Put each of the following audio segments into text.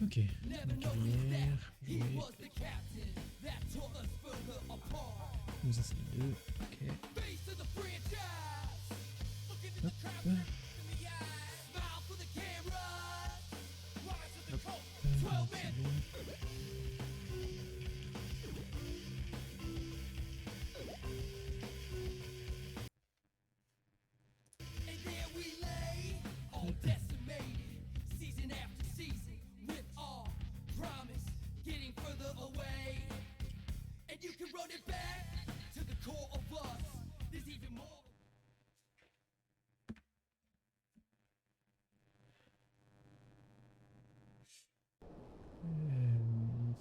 Ok, carrière, jouer. Nous ça c'est les deux, ok. Hop. Hop.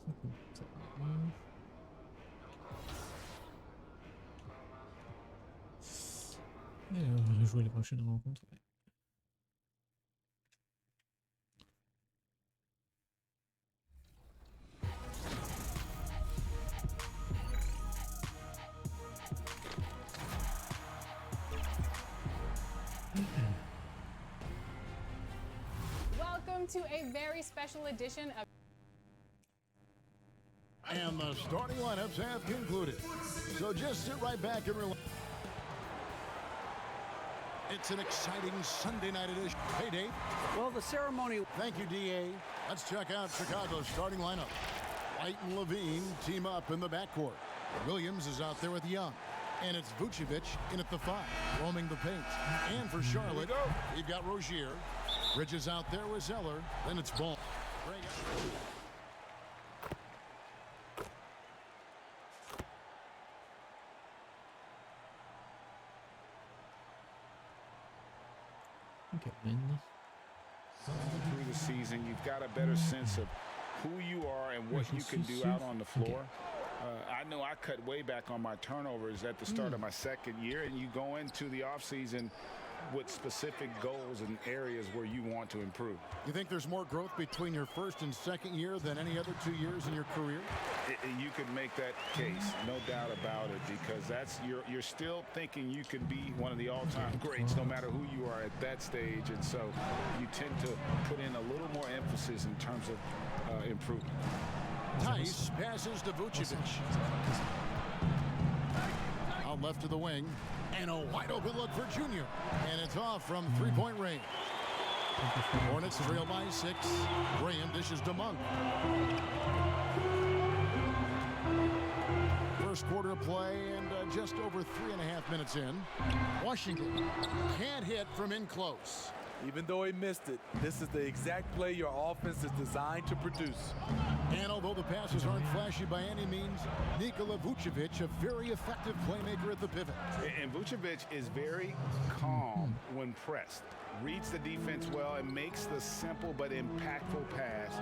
C'est bon. Ça va. Alors, on va jouer les prochaines rencontres. Ouais. Welcome to a very special edition of. And the starting lineups have concluded. So just sit right back and relax. It's an exciting Sunday night edition. Hey, Dave. Well, the ceremony. Thank you, D.A. Let's check out Chicago's starting lineup. White and Levine team up in the backcourt. Williams is out there with Young. And it's Vucevic in at the 5, roaming the paint. And for Charlotte, we've got Rozier. Bridges out there with Zeller. Then it's Ball. Okay, man. Through the season, you've got a better sense of who you are and what you can do out on the floor. I know I cut way back on my turnovers at the start of my second year, and you go into the offseason with specific goals and areas where you want to improve. You think there's more growth between your first and second year than any other 2 years in your career? You could make that case, no doubt about it, because that's you're still thinking you can be one of the all-time greats no matter who you are at that stage, and so you tend to put in a little more emphasis in terms of improvement. Tice passes to Vucevic. Out left to the wing. And a wide open look for Junior. And it's off from three-point range. Hornets trail by 6. Graham dishes to Monk. First quarter of play and just over 3.5 minutes in. Washington can't hit from in close. Even though he missed it, this is the exact play your offense is designed to produce. And although the passes aren't flashy by any means, Nikola Vucevic, a very effective playmaker at the pivot. And Vucevic is very calm when pressed. Reads the defense well and makes the simple but impactful pass.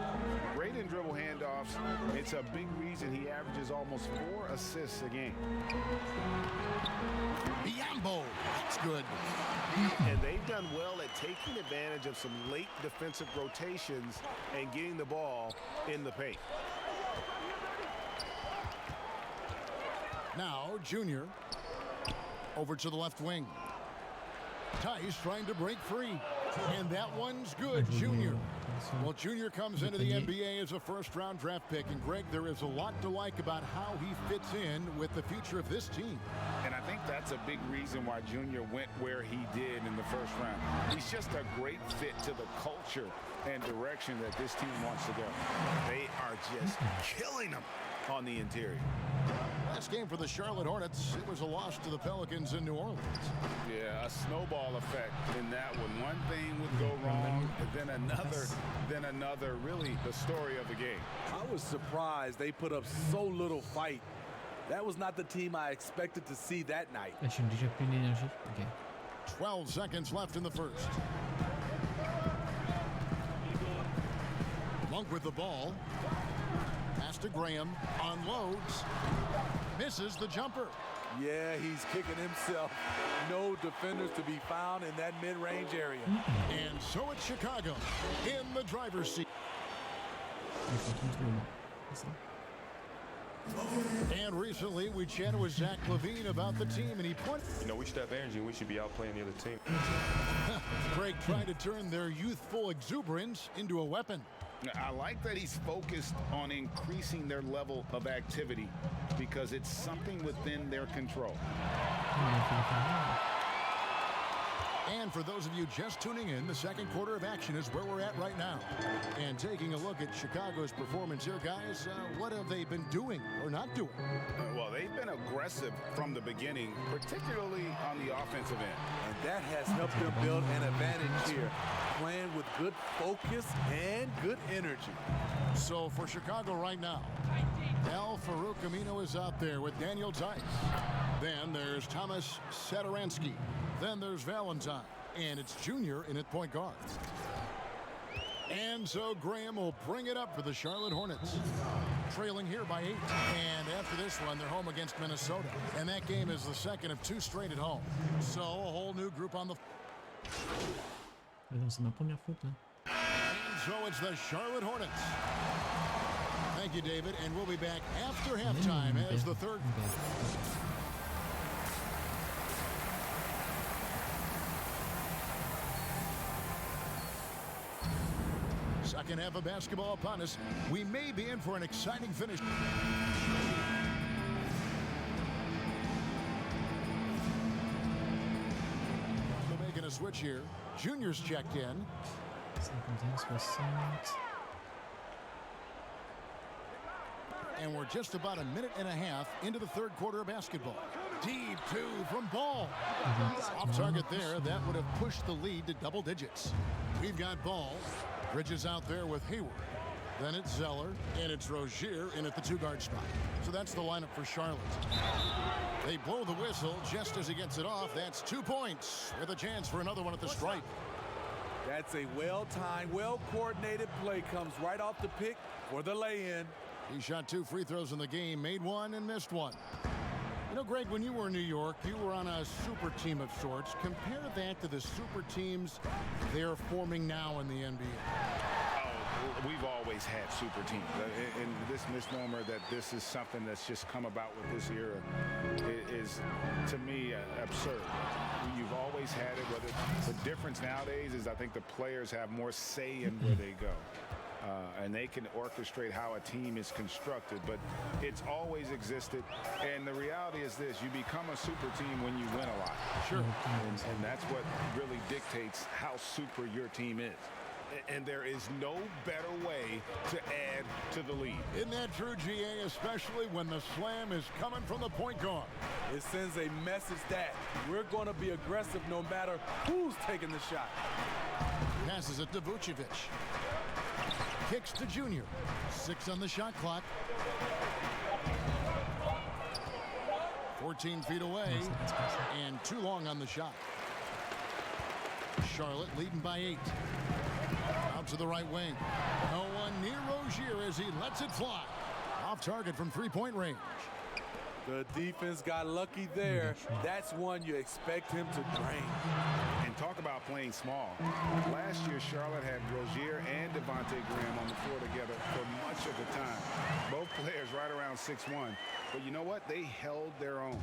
Great in dribble handoffs. It's a big reason he averages almost 4 assists a game. Biombo, that's good. And they've done well at taking advantage of some late defensive rotations and getting the ball in the paint. Now, Junior over to the left wing. Tice trying to break free. And that one's good, Junior. Well, Junior comes into the NBA as a first-round draft pick. And, Greg, there is a lot to like about how he fits in with the future of this team. And I think that's a big reason why Junior went where he did in the first round. He's just a great fit to the culture and direction that this team wants to go. They are just killing them on the interior. Last game for the Charlotte Hornets, it was a loss to the Pelicans in New Orleans. Yeah, a snowball effect in that one. One thing would go wrong, and then another, really the story of the game. I was surprised they put up so little fight. That was not the team I expected to see that night. Là, j'ai déjà plus d'énergie. Ok. 12 seconds left in the first. Monk with the ball. Pass to Graham. Unloads. Misses the jumper. Yeah, he's kicking himself. No defenders to be found in that mid-range area. And so it's Chicago in the driver's seat. And recently we chatted with Zach LaVine about the team, and he pointed. You know, we should have energy and we should be out playing the other team. Craig trying to turn their youthful exuberance into a weapon. I like that he's focused on increasing their level of activity because it's something within their control. And for those of you just tuning in, the second quarter of action is where we're at right now. And taking a look at Chicago's performance here, guys, what have they been doing or not doing? Well, they've been aggressive from the beginning, particularly on the offensive end. And that has helped them build an advantage here, playing with good focus and good energy. So for Chicago right now, Al Farouk Amino is out there with Daniel Tice. Then there's Thomas Satoransky. Then there's Valentine. And it's Junior in at point guard. And so Graham will bring it up for the Charlotte Hornets. Trailing here by 8. And after this one, they're home against Minnesota. And that game is the second of 2 straight at home. So a whole new group on the... Non, c'est ma première faute là. And so it's the Charlotte Hornets. Thank you, David. And we'll be back after halftime as the third... Second half of basketball upon us. We may be in for an exciting finish. We're making a switch here. Junior's checked in. 51, 60. And we're just about a minute and a half into the third quarter of basketball. Deep 2 from Ball. Off target there. That would have pushed the lead to double digits. We've got Ball. Bridges out there with Hayward. Then it's Zeller, and it's Rozier in at the 2-guard spot. So that's the lineup for Charlotte. They blow the whistle just as he gets it off. That's 2 points with a chance for another one at the stripe. That's a well-timed, well-coordinated play. Comes right off the pick for the lay-in. He shot 2 free throws in the game, made 1 and missed 1. You know, Greg, when you were in New York, you were on a super team of sorts. Compare that to the super teams they're forming now in the NBA. Oh, we've always had super teams. And this misnomer that this is something that's just come about with this era is, to me, absurd. You've always had it. Whether the difference nowadays is I think the players have more say in where they go. And they can orchestrate how a team is constructed, but it's always existed. And the reality is this: you become a super team when you win a lot. Sure. And that's what really dictates how super your team is. And there is no better way to add to the lead. Isn't that true, GA, especially when the slam is coming from the point guard? It sends a message that we're going to be aggressive no matter who's taking the shot. Passes it to Vucevic. Kicks to Junior. 6 on the shot clock. 14 feet away. And too long on the shot. Charlotte leading by 8. Out to the right wing. No one near Rozier as he lets it fly. Off target from 3-point range. The defense got lucky there. That's one you expect him to drain. And talk about playing small. Last year, Charlotte had Rozier and Devontae Graham on the floor together for much of the time. Both players right around 6'1". But you know what? They held their own.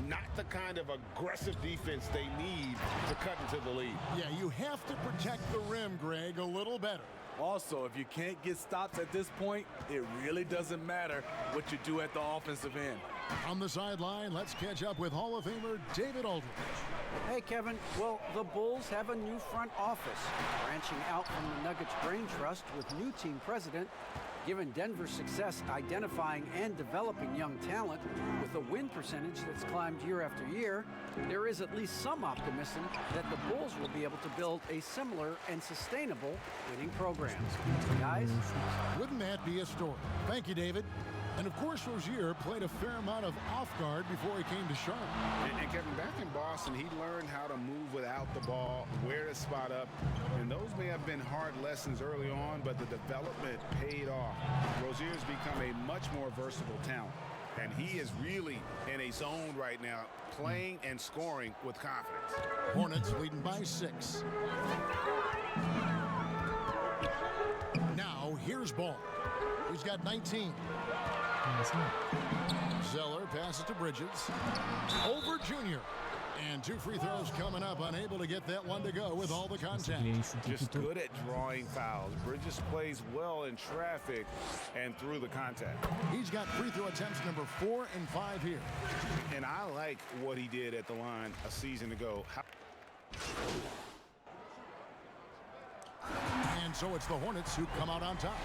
Not the kind of aggressive defense they need to cut into the lead. Yeah, you have to protect the rim, Greg, a little better. Also, if you can't get stops at this point, it really doesn't matter what you do at the offensive end. On the sideline, let's catch up with Hall of Famer David Aldridge. Hey, Kevin. Well, the Bulls have a new front office, branching out from the Nuggets Brain Trust with new team president. Given Denver's success identifying and developing young talent with a win percentage that's climbed year after year, there is at least some optimism that the Bulls will be able to build a similar and sustainable winning program. Guys? Wouldn't that be a story? Thank you, David. And of course, Rozier played a fair amount of off guard before he came to Charlotte. And Kevin, back in Boston, he learned how to move without the ball, where to spot up. And those may have been hard lessons early on, but the development paid off. Rozier's become a much more versatile talent. And he is really in a zone right now, playing and scoring with confidence. Hornets leading by 6. Now, here's Ball. He's got 19. Zeller passes to Bridges. Over Junior. And 2 free throws coming up, unable to get that one to go with all the contact. Just good at drawing fouls. Bridges plays well in traffic and through the contact. He's got free throw attempts number 4 and 5 here. And I like what he did at the line a season ago. And so it's the Hornets who come out on top.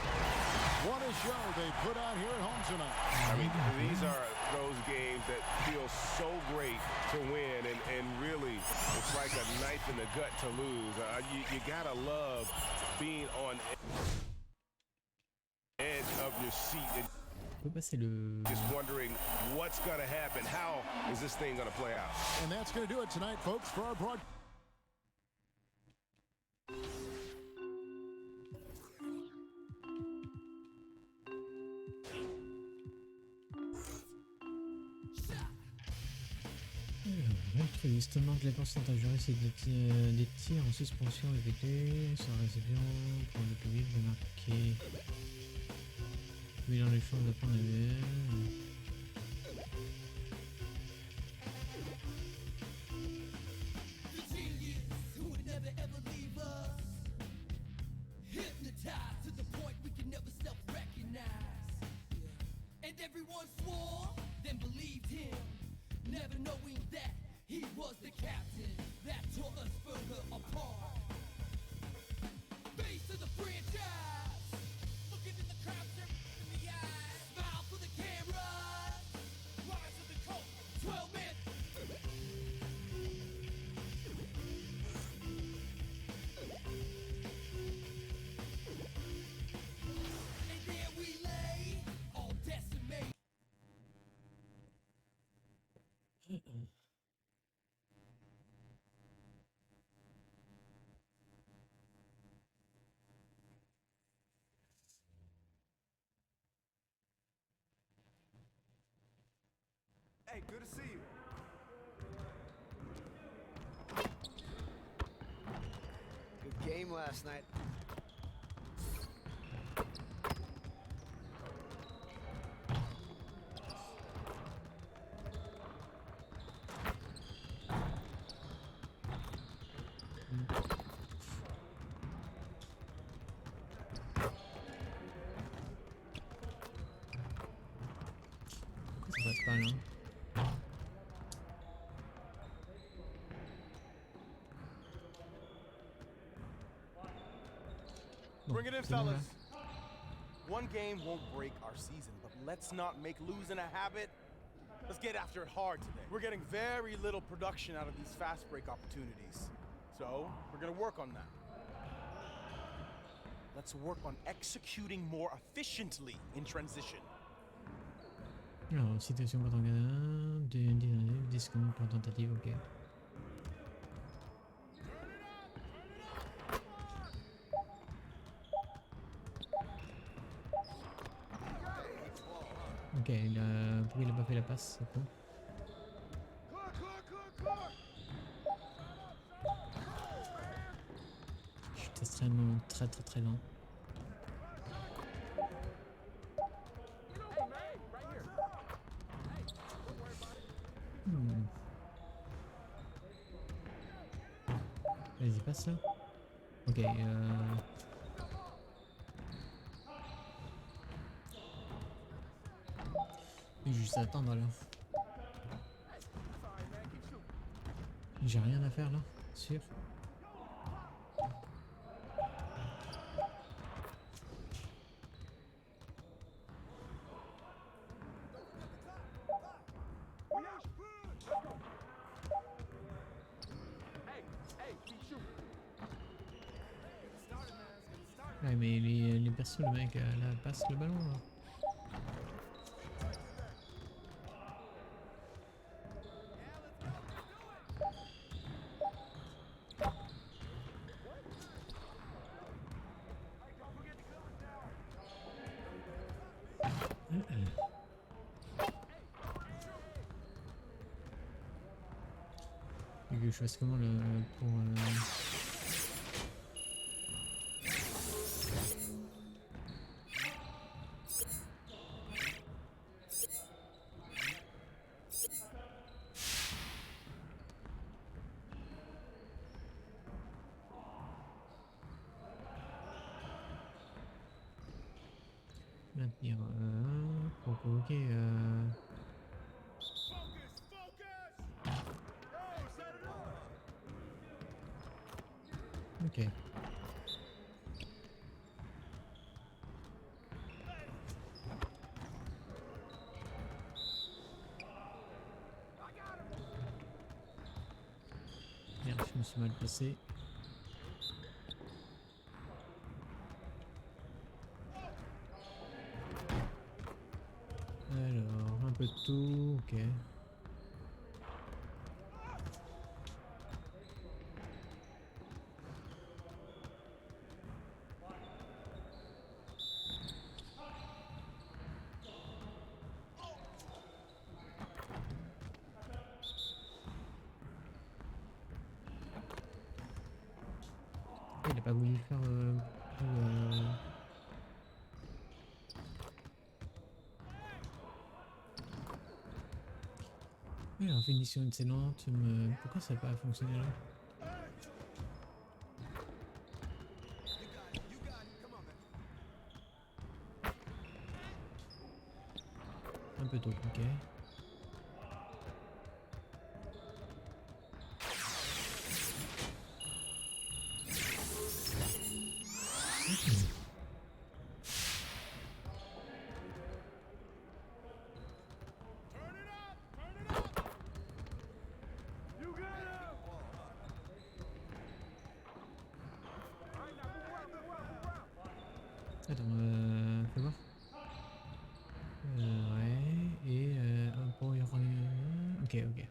What a show they put on here at home tonight. I mean, these are those games that feel so great to win, and really, it's like a knife in the gut to lose. You gotta love being on edge of your seat and just wondering what's gonna happen. How is this thing gonna play out? And that's going to do it tonight, folks, for our broadcast. Justement, que les pourcentages réussite des tirs en suspension effectués sur réception pour le public de marquer. Oui, dans les chances de prendre Everyone swore, then believed him, never knowing that he was the captain that tore us further apart. Face of the franchise, looking in the crowd, in the eyes, smile for the camera, rise of the coat, 12 men. And there we lay, all decimated. Hey, good to see you. Good game last night. Ça passe pas là. Bring it in, fellas. One game won't break our season, but let's not make losing a habit. Let's get after it hard today. We're getting very little production out of these fast break opportunities. So, we're gonna work on that. Let's work on executing more efficiently in transition. Alors, situation pour ton gars, 10 secondes pour tentative, ok. Ok, pourquoi il a pas fait la passe, c'est con. Je suis extrêmement très lent. Vas-y, passe là. Ok, Et juste attendre là. J'ai rien à faire là, sûr. Ouais, mais les persos, le mec là passe le ballon là. Et que je fasse comment le pour maintenir pour provoquer ok. Merde, je me suis mal placé. Alors, un peu de tout, ok. Il a pas voulu faire oui, alors finition excellente, mais pourquoi ça n'a pas fonctionné là? Un peu tôt, ok. Attends, fais voir. Ouais, et un pour y ok, ok.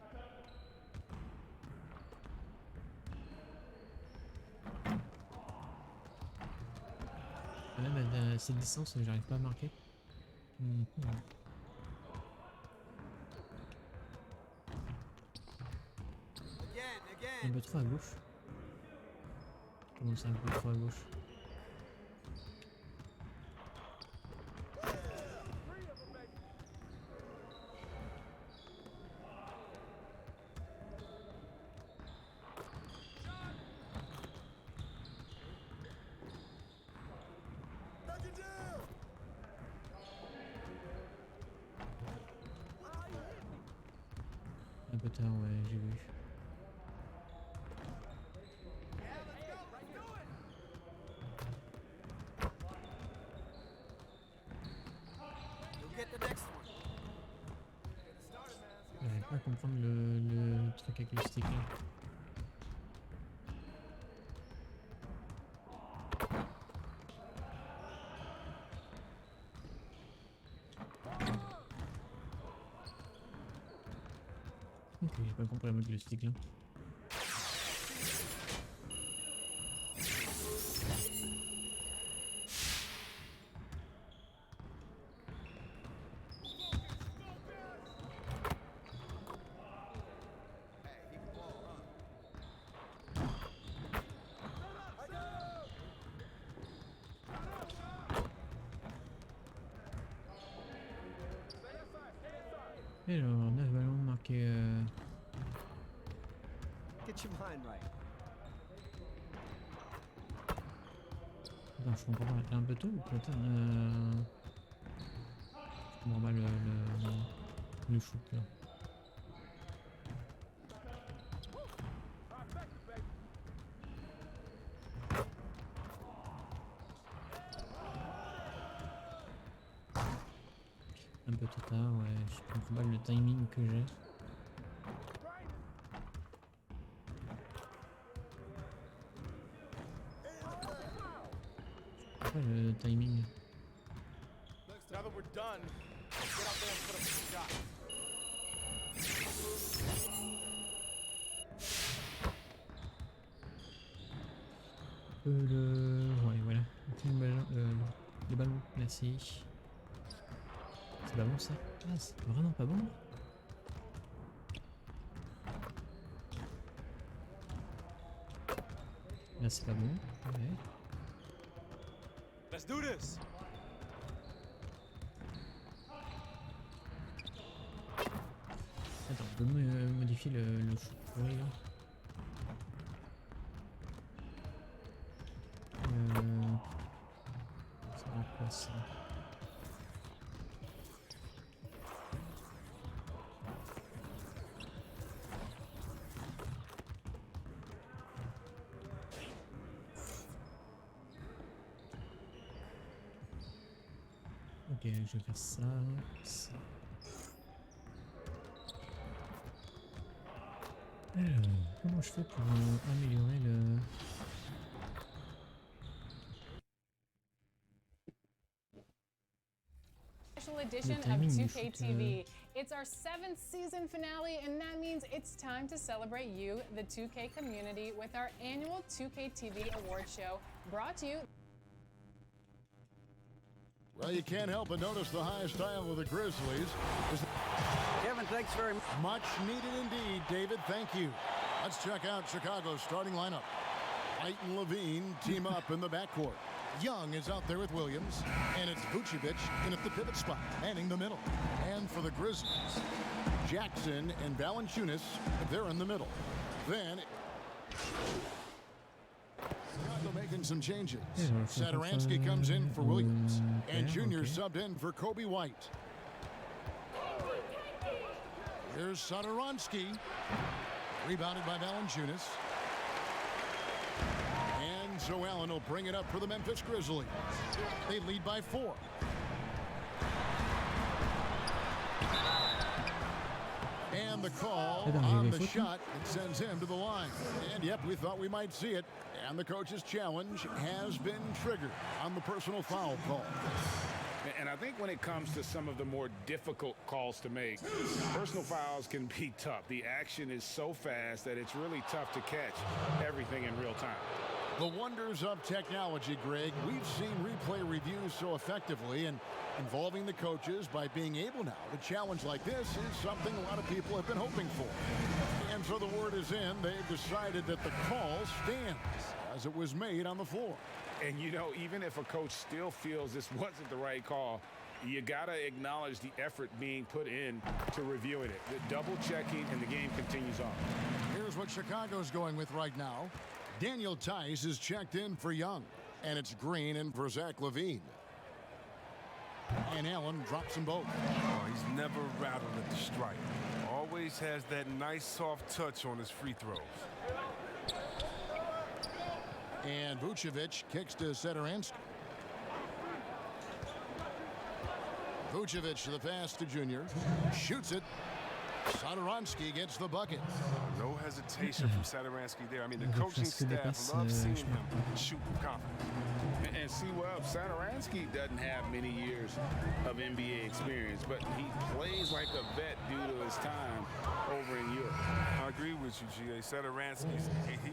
Même à cette distance, j'arrive pas à marquer. Un peu trop à gauche. Comment ça, un peu trop à gauche? Un peu tard, ouais, j'ai vu. J'arrive pas à comprendre le truc avec le stick là. Ok, j'ai pas compris avec le stick là. Et alors, 9 ballons marqués. Get your mind right. Attends, je comprends pas. Un peu tôt ou peut-être je comprends pas le shoot là. Un peu trop tard, ouais, je comprends pas le timing que j'ai. Je comprends pas le timing. Now that we're done, let's get out there and put up some shots. Ouais, voilà. Le ballon placé. C'est pas bon ça? Ah, c'est vraiment pas bon. Là, c'est pas bon. Ouais. Let's do this. Attends, je peux modifier le shoot pourri là. Ça va quoi ça? je vais faire ça, ça. Alors, comment je fais pour améliorer le... Special edition of 2K TV. It's our 7th season finale, and that means it's time to celebrate you, the 2K community, with our annual 2K TV award show, brought to you. Well, you can't help but notice the high style of the Grizzlies. Kevin, thanks very much. Much needed indeed, David. Thank you. Let's check out Chicago's starting lineup. White and Levine team up in the backcourt. Young is out there with Williams, and it's Vucevic in at the pivot spot, manning the middle. And for the Grizzlies, Jackson and Valanciunas, they're in the middle. Then Chicago making some changes. Sadaransky comes in for Williams, and Junior subbed in for Kobe White. Here's Sadaransky, rebounded by Valanciunas. And Joe Allen will bring it up for the Memphis Grizzlies. They lead by 4. And the call on the shot that sends him to the line. And yep, we thought we might see it. And the coach's challenge has been triggered on the personal foul call. And I think when it comes to some of the more difficult calls to make, personal fouls can be tough. The action is so fast that it's really tough to catch everything in real time. The wonders of technology, Greg. We've seen replay reviews so effectively, and involving the coaches by being able now to challenge like this is something a lot of people have been hoping for. And so the word is in. They've decided that the call stands as it was made on the floor. And, you know, even if a coach still feels this wasn't the right call, you got to acknowledge the effort being put in to reviewing it. The double checking, and the game continues on. Here's what Chicago's going with right now. Daniel Tice is checked in for Young, and it's Green in for Zach LaVine. And Allen drops them both. Oh, he's never rattled at the stripe. Always has that nice soft touch on his free throws. And Vucevic kicks to Sadaransky. Vucevic the pass to Junior. Shoots it. Sadaransky gets the bucket. No hesitation from Sadaransky there. I mean, the coaching staff loves seeing him shoot with confidence. And see, well, Sadaransky doesn't have many years of NBA experience, but he plays like a vet due to his time over in Europe. I agree with you, G.A. Sadaransky,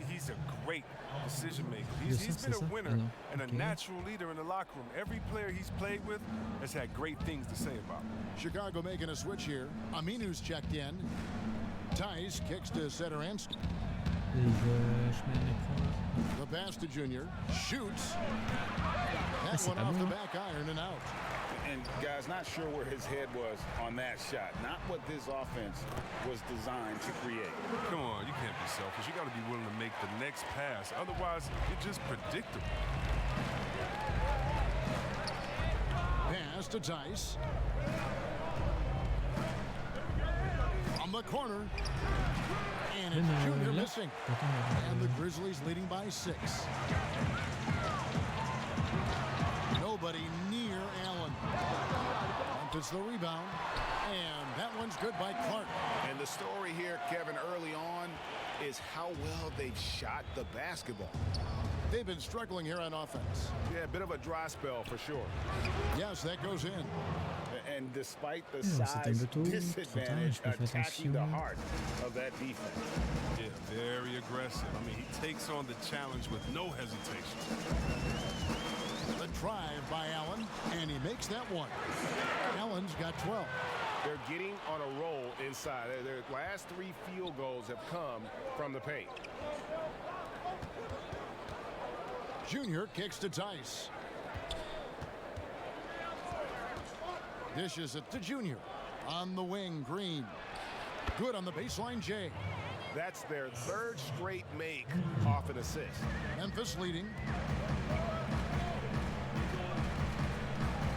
he's a great decision maker. He's been a winner and a natural leader in the locker room. Every player he's played with has had great things to say about him. Chicago making a switch here. Aminu's checked in. Tice kicks to Sadaransky. The pass to Junior. Shoots. That one off the back iron and out. And guys, not sure where his head was on that shot. Not what this offense was designed to create. Come on, you can't be selfish. You got to be willing to make the next pass. Otherwise, you're just predictable. Pass to Tice. On the corner. And it's Junior missing. And the Grizzlies leading by 6. Nobody near Allen. It's the rebound. And that one's good by Clark. And the story here, Kevin, early on is how well they've shot the basketball. They've been struggling here on offense. Yeah, a bit of a dry spell for sure. Yes, that goes in. And despite the size disadvantage, attacking the heart of that defense. Yeah, very aggressive. I mean, he takes on the challenge with no hesitation. The drive by Allen, and he makes that one. Allen's got 12. They're getting on a roll inside. Their last 3 field goals have come from the paint. Junior kicks to Tice. Dishes it to Junior. On the wing, Green. Good on the baseline, Jay. That's their 3rd straight make off an assist. Memphis leading.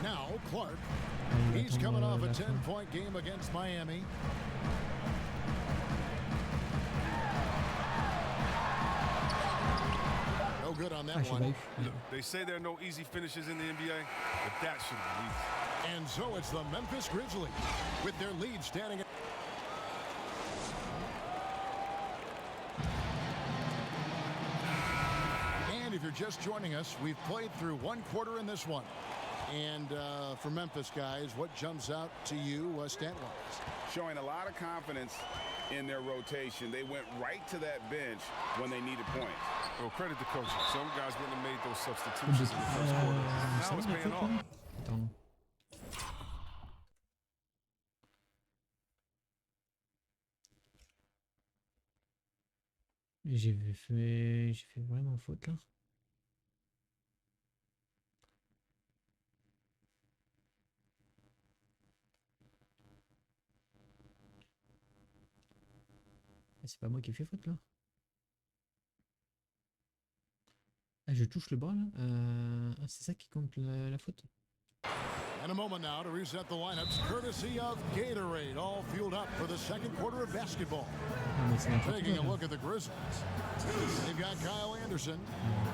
Now Clark. He's coming off a 10-point game against Miami. No good good on that one. Look, they say there are no easy finishes in the NBA, but that should have been easy. And so it's the Memphis Grizzlies with their lead standing at... And if you're just joining us, we've played through one quarter in this one. And for Memphis guys, what jumps out to you stat-wise? Showing a lot of confidence in their rotation. They went right to that bench when they needed points. Well, credit the coaches. Some guys wouldn't have made those substitutions in the first quarter. Now it's paying off. Attends. J'ai fait vraiment faute là. C'est pas moi qui ai fait faute là. Ah, je touche le bras là. Ah, c'est ça qui compte la faute. And a moment now to reset the lineups, courtesy of Gatorade, all fueled up for the second quarter of basketball. Taking a look at the Grizzlies. They've got Kyle Anderson.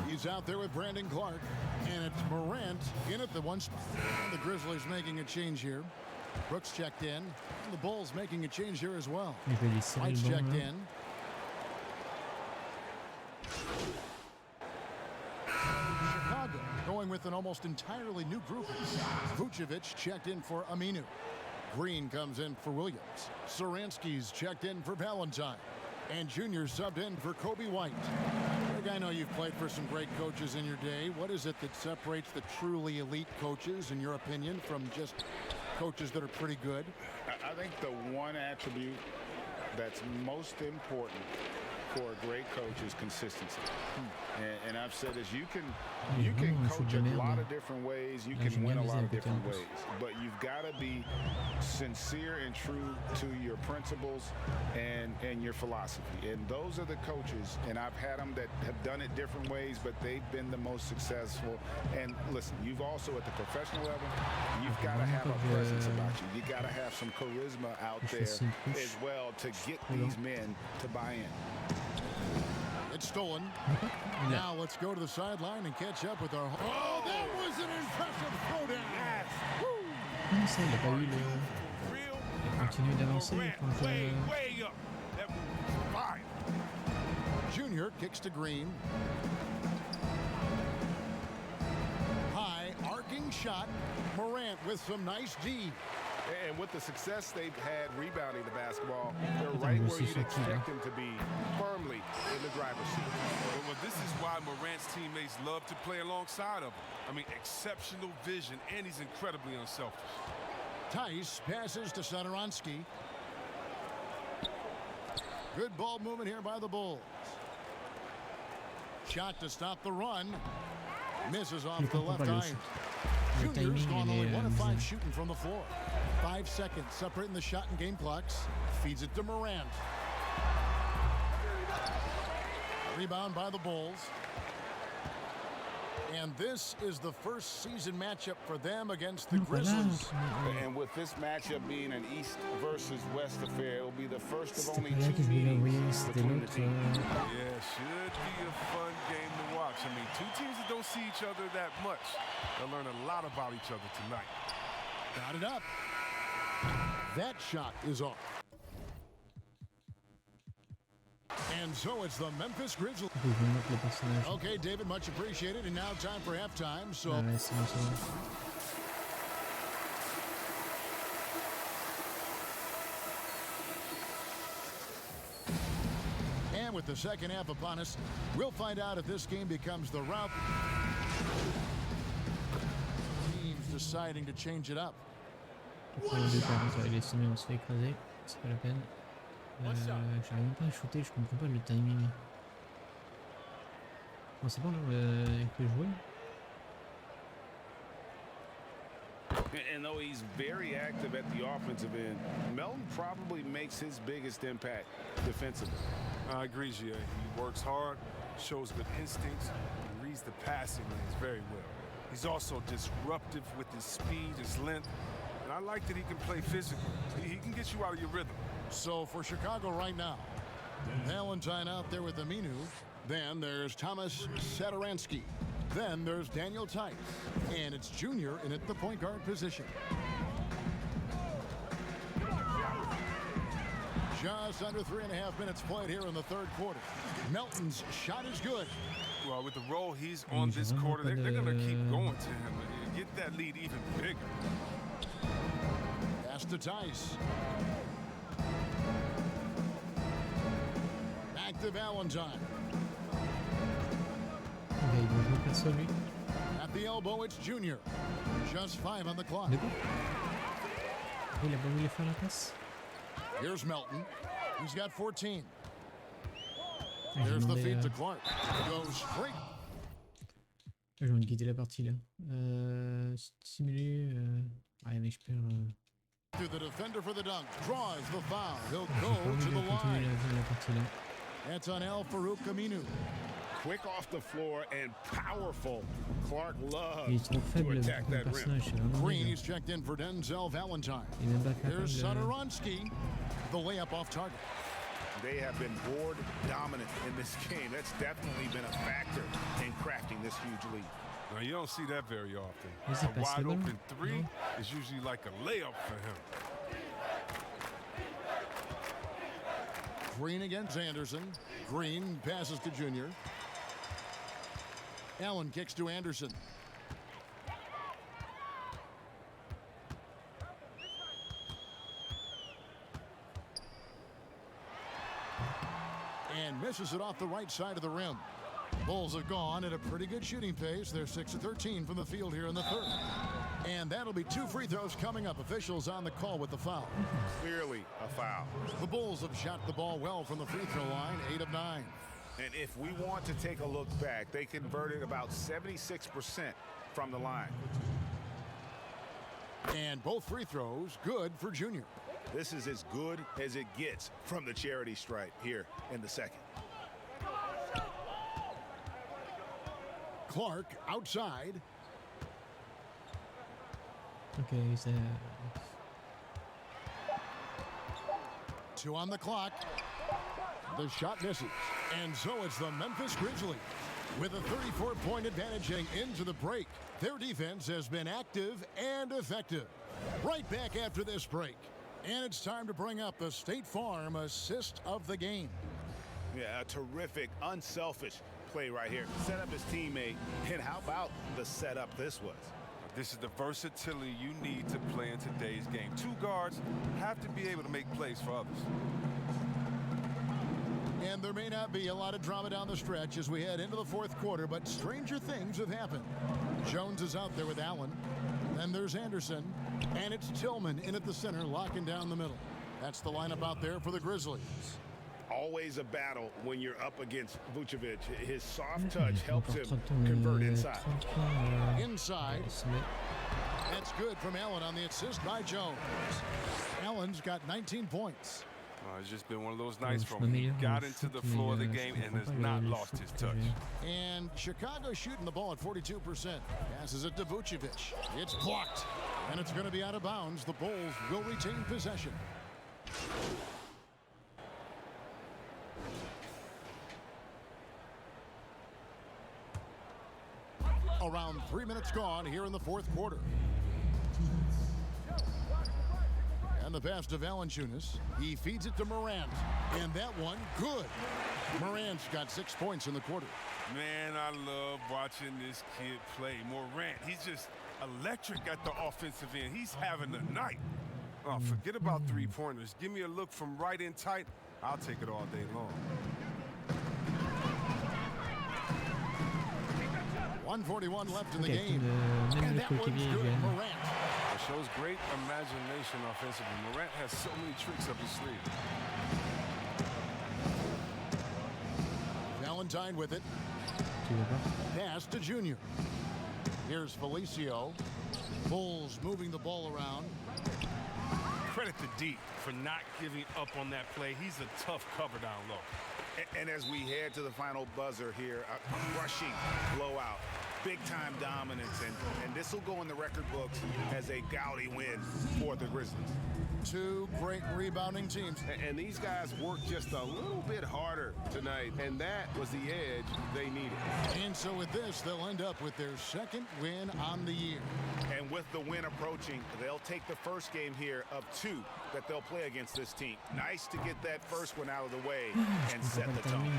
He's out there with Brandon Clark. And it's Morant in at the one spot. And the Grizzlies making a change here. Brooks checked in. And the Bulls making a change here as well. White's checked in. Chicago going with an almost entirely new group. Vucevic checked in for Aminu. Green comes in for Williams. Saransky's checked in for Valentine. And Junior subbed in for Kobe White. Greg, I know you've played for some great coaches in your day. What is it that separates the truly elite coaches, in your opinion, from just coaches that are pretty good? I think the one attribute that's most important for a great coach is consistency. And I've said this, you can coach a lot of different ways, you can win a lot of different ways, but you've got to be sincere and true to your principles and your philosophy. And those are the coaches, and I've had them that have done it different ways, but they've been the most successful. And listen, you've also at the professional level, you've got to have a presence about you. You got to have some charisma out there as well to get these men to buy in. It's stolen. Now let's go to the sideline and catch up with our... Oh, that was an impressive throwdown. Non, ça, il n'a pas eu le... Il continue d'avancer quand Junior kicks to Green. High arcing shot. Morant with some nice D. And with the success they've had rebounding the basketball, they're right where you'd expect them to be, firmly in the driver's seat. Well, this is why Morant's teammates love to play alongside of him. I mean, exceptional vision, and he's incredibly unselfish. Tice passes to Satoransky. Good ball movement here by the Bulls. Shot to stop the run. Misses off the left iron. Junior's gone only 1 of 5 shooting from the floor. 5 seconds separating the shot and game clocks. Feeds it to Morant. Rebound by the Bulls. And this is the first season matchup for them against the Grizzlies. And with this matchup being an East versus West affair, it will be the first of only 2 meetings between the teams. Yeah, should be a fun game to watch. I mean, 2 teams that don't see each other that much. They'll learn a lot about each other tonight. Got it up. That shot is off. And so it's the Memphis Grizzlies. Okay, David, much appreciated. And now time for halftime. So. And with the second half upon us, we'll find out if this game becomes the route. Teams deciding to change it up. Il est semé, on se fait écraser. C'est pas la peine. J'arrive même pas à shooter, je comprends pas le timing. Bon, c'est bon là, il peut jouer. And though he's very active at the offensive end, Melton probably makes his biggest impact defensively. I agree, Gia. He works hard, shows good instincts, and reads the passing lanes very well. He's also disruptive with his speed, his length, and I like that he can play physical. He can get you out of your rhythm. So for Chicago right now, Valentine out there with Aminu. Then there's Thomas Satoransky. Then there's Daniel Tice. And it's Junior in at the point guard position. Just under 3.5 minutes played here in the third quarter. Melton's shot is good. Well, with the role he's on this quarter, they're going to keep going to him. Get that lead even bigger. Pass to Tice. Back to Valentine. At the elbow, it's Junior. Just 5 on the clock. Here's Melton. He's got 14. There's the feed to Clark. Goes straight. Je viens de guider la partie là. Stimuler. Ouais, mais je perds. To the defender for the dunk. Draws the foul. He'll go to the line. That's on Al Farouk Aminu. Quick off the floor and powerful. Clark loves to attack that rim. Green, he's checked in for Denzel Valentine. Here's Satoransky. The layup off target. They have been board dominant in this game. That's definitely been a factor in crafting this huge lead. Now, you don't see that very often. A wide open three is usually like a layup for him. Green against Anderson. Green passes to Junior. Allen kicks to Anderson. And misses it off the right side of the rim. Bulls have gone at a pretty good shooting pace. They're 6 of 13 from the field here in the third. And that'll be 2 free throws coming up. Officials on the call with the foul. Clearly a foul. The Bulls have shot the ball well from the free throw line, 8 of 9. And if we want to take a look back, they converted about 76% from the line. And both free throws good for Junior. This is as good as it gets from the charity stripe here in the second. Clark outside. Okay, he's there. 2 on the clock. The shot misses. And so it's the Memphis Grizzlies with a 34-point advantage heading into the break. Their defense has been active and effective. Right back after this break. And it's time to bring up the State Farm assist of the game. Yeah, a terrific, unselfish play right here. Set up his teammate. And how about the setup this was? This is the versatility you need to play in today's game. 2 guards have to be able to make plays for others. And there may not be a lot of drama down the stretch as we head into the fourth quarter, but stranger things have happened. Jones is out there with Allen. Then there's Anderson. And it's Tillman in at the center, locking down the middle. That's the lineup out there for the Grizzlies. Always a battle when you're up against Vucevic. His soft touch helps him convert inside. Inside. That's good from Allen on the assist by Jones. Allen's got 19 points. It's just been one of those nights from him. He got into the floor of the game and has not lost his touch. And Chicago shooting the ball at 42%. Passes it to Vucevic. It's blocked. And it's going to be out of bounds. The Bulls will retain possession. Around 3 minutes gone here in the fourth quarter. And the pass to Valanciunas. He feeds it to Morant. And that one, good. Morant's got 6 points in the quarter. Man, I love watching this kid play. Morant, he's just electric at the offensive end. He's having a night. Oh, forget about three-pointers. Give me a look from right in tight. I'll take it all day long. 1:41 left in the game. And that one's good. Morant. It shows great imagination offensively. Morant has so many tricks up his sleeve. Valentine with it. Pass to Junior. Here's Felicio. Bulls moving the ball around. Credit to D for not giving up on that play. He's a tough cover down low. And as we head to the final buzzer here, a crushing blowout big-time dominance, and this will go in the record books as a gaudy win for the Grizzlies. Two great rebounding teams. And these guys worked just a little bit harder tonight, and that was the edge they needed. And so with this, they'll end up with their second win on the year. And with the win approaching, they'll take the first game here of 2 that they'll play against this team. Nice to get that first one out of the way and set the tone.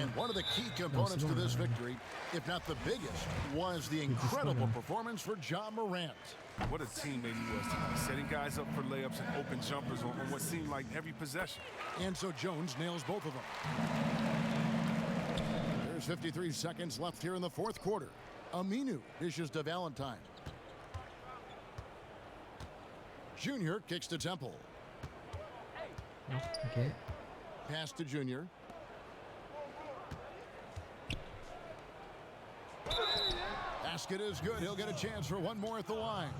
And one of the key components to this victory, if not the biggest, was the incredible performance for Ja Morant. What a teammate he was tonight, setting guys up for layups and open jumpers on what seemed like every possession. And so Jones nails both of them. There's 53 seconds left here in the fourth quarter. Aminu dishes to Valentine. Junior kicks to Temple. Okay. Pass to Junior. Basket is good. He'll get a chance for one more at the line.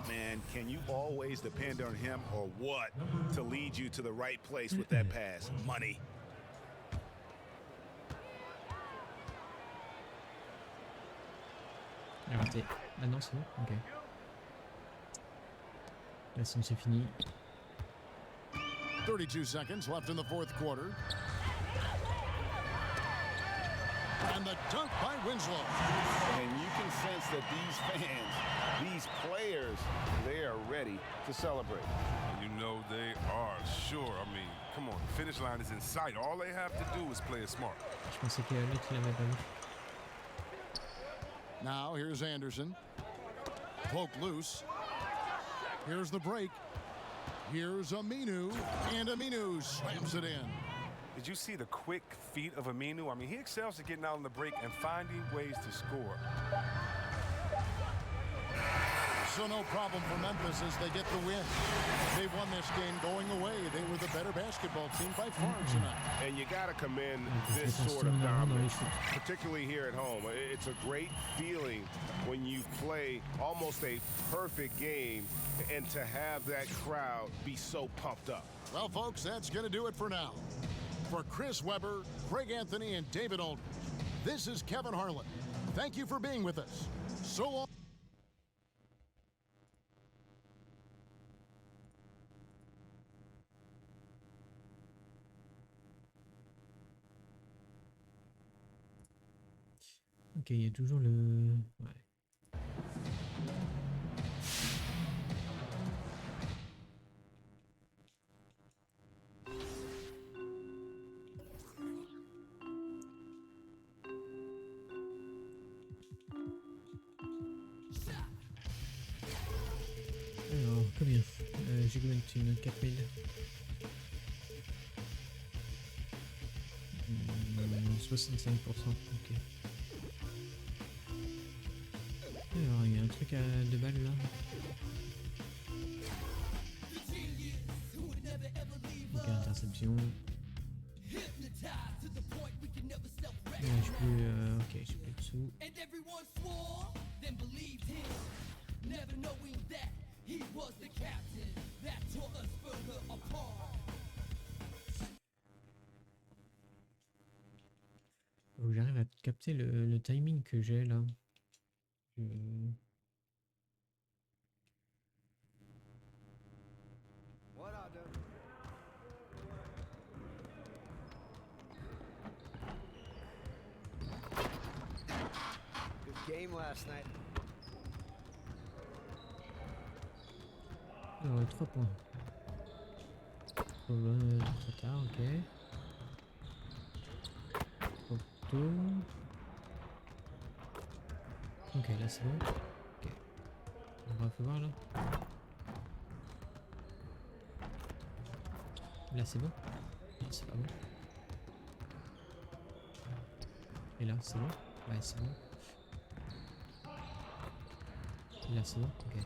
Man, can you always depend on him or what to lead you to the right place with that pass? Money. Raté. Ah non, c'est bon. Ok. Là, c'est fini. 32 seconds left in the fourth quarter. And the dunk by Winslow. And you can sense that these fans, these players, they are ready to celebrate. And you know they are, sure. I mean, come on, the finish line is in sight. All they have to do is play it smart. Je pensais que l'autre il l'avait pas vu. Now here's Anderson. Poke loose. Here's the break. Here's Aminu. And Aminu slams it in. Did you see the quick feet of Aminu? I mean, he excels at getting out on the break and finding ways to score. So no problem for Memphis as they get the win. They won this game going away. They were the better basketball team by far tonight. And you got to commend this sort of dominance, particularly here at home. It's a great feeling when you play almost a perfect game and to have that crowd be so pumped up. Well, folks, that's going to do it for now. For Chris Webber, Greg Anthony, and David Aldridge, this is Kevin Harlan. Thank you for being with us. So long. Ok, il y a toujours le... Ouais. Alors, combien j'ai combien de thunes? 4000. 65%, ok. Alors, il y a un truc à 2 balles là. Ok, interception. Là, j'ai plus... ok, j'ai plus de sous. Faut que j'arrive à capter le timing que j'ai là. What I do? Good game last night. Alors, 3 points. Trop tard, ok. Trop tôt. Ok, là c'est bon. Ok. On va voir là. Là c'est bon. Non, c'est pas bon. Et là c'est bon. Ouais, c'est bon. Et là c'est bon. Ok.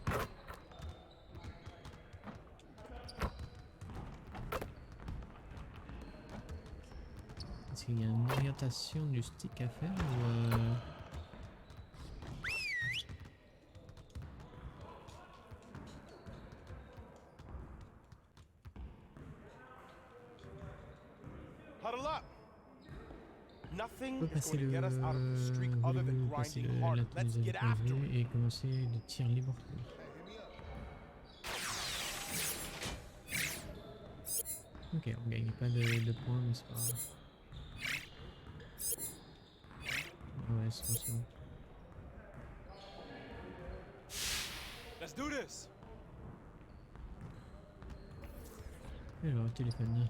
Est-ce qu'il y a une orientation du stick à faire ou Huddle up. Nothing peut is passer going to le get us out of the streak other than passer grinding la harder. Let's tondeuse get avec after V it. et commencer le tir libre. Ok, on gagne pas de points, mais c'est pas grave. Ouais, c'est bon. Let's do this. Alors, téléphone.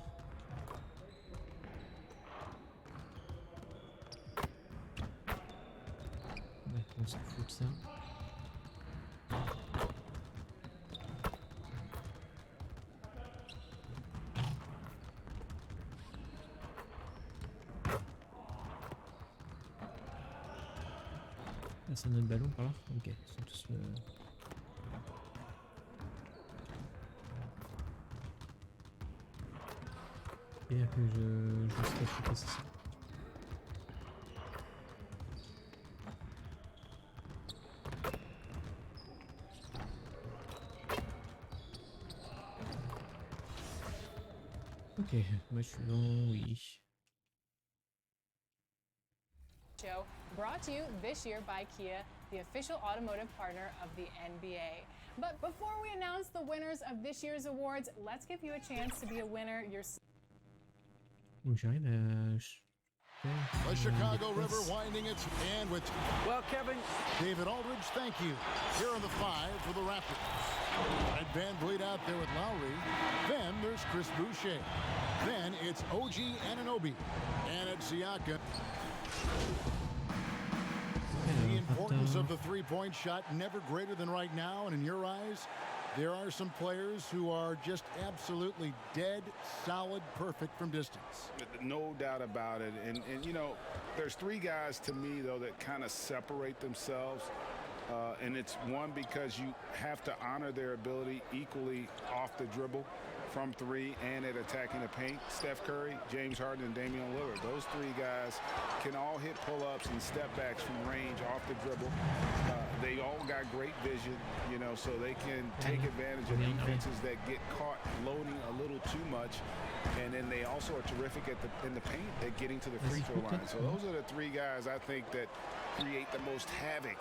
Ouais, on s'en fout de ça. Ah, c'est notre ballon par là. Ok, ils sont tous et que je sais pas c'est ça. Ok, moi je suis dans oui. Show brought to you this year by Kia, the official automotive partner of the NBA. But before we announce the winners of this year's awards, let's give you a chance to be a winner yourself. Donc j'arrive à The Chicago River winding its hand with... Well, Kevin... David Aldridge, thank you. Here on the 5 for the Raptors. And Van Vliet out there with Lowry. Then there's Chris Boucher. Then it's OG Anunoby. And it's Siakam. The importance of the three-point shot never greater than right now. And in your eyes, there are some players who are just absolutely dead, solid, perfect from distance. No doubt about it. And you know, there's three guys to me, though, that kind of separate themselves. And it's one, because you have to honor their ability equally off the dribble, from three, and at attacking the paint. Steph Curry, James Harden, and Damian Lillard. Those three guys can all hit pull-ups and step backs from range off the dribble. They all got great vision, you know, so they can take advantage of defenses that get caught loading a little too much. And then they also are terrific in the paint at getting to the free throw line. So those are the three guys I think that create the most havoc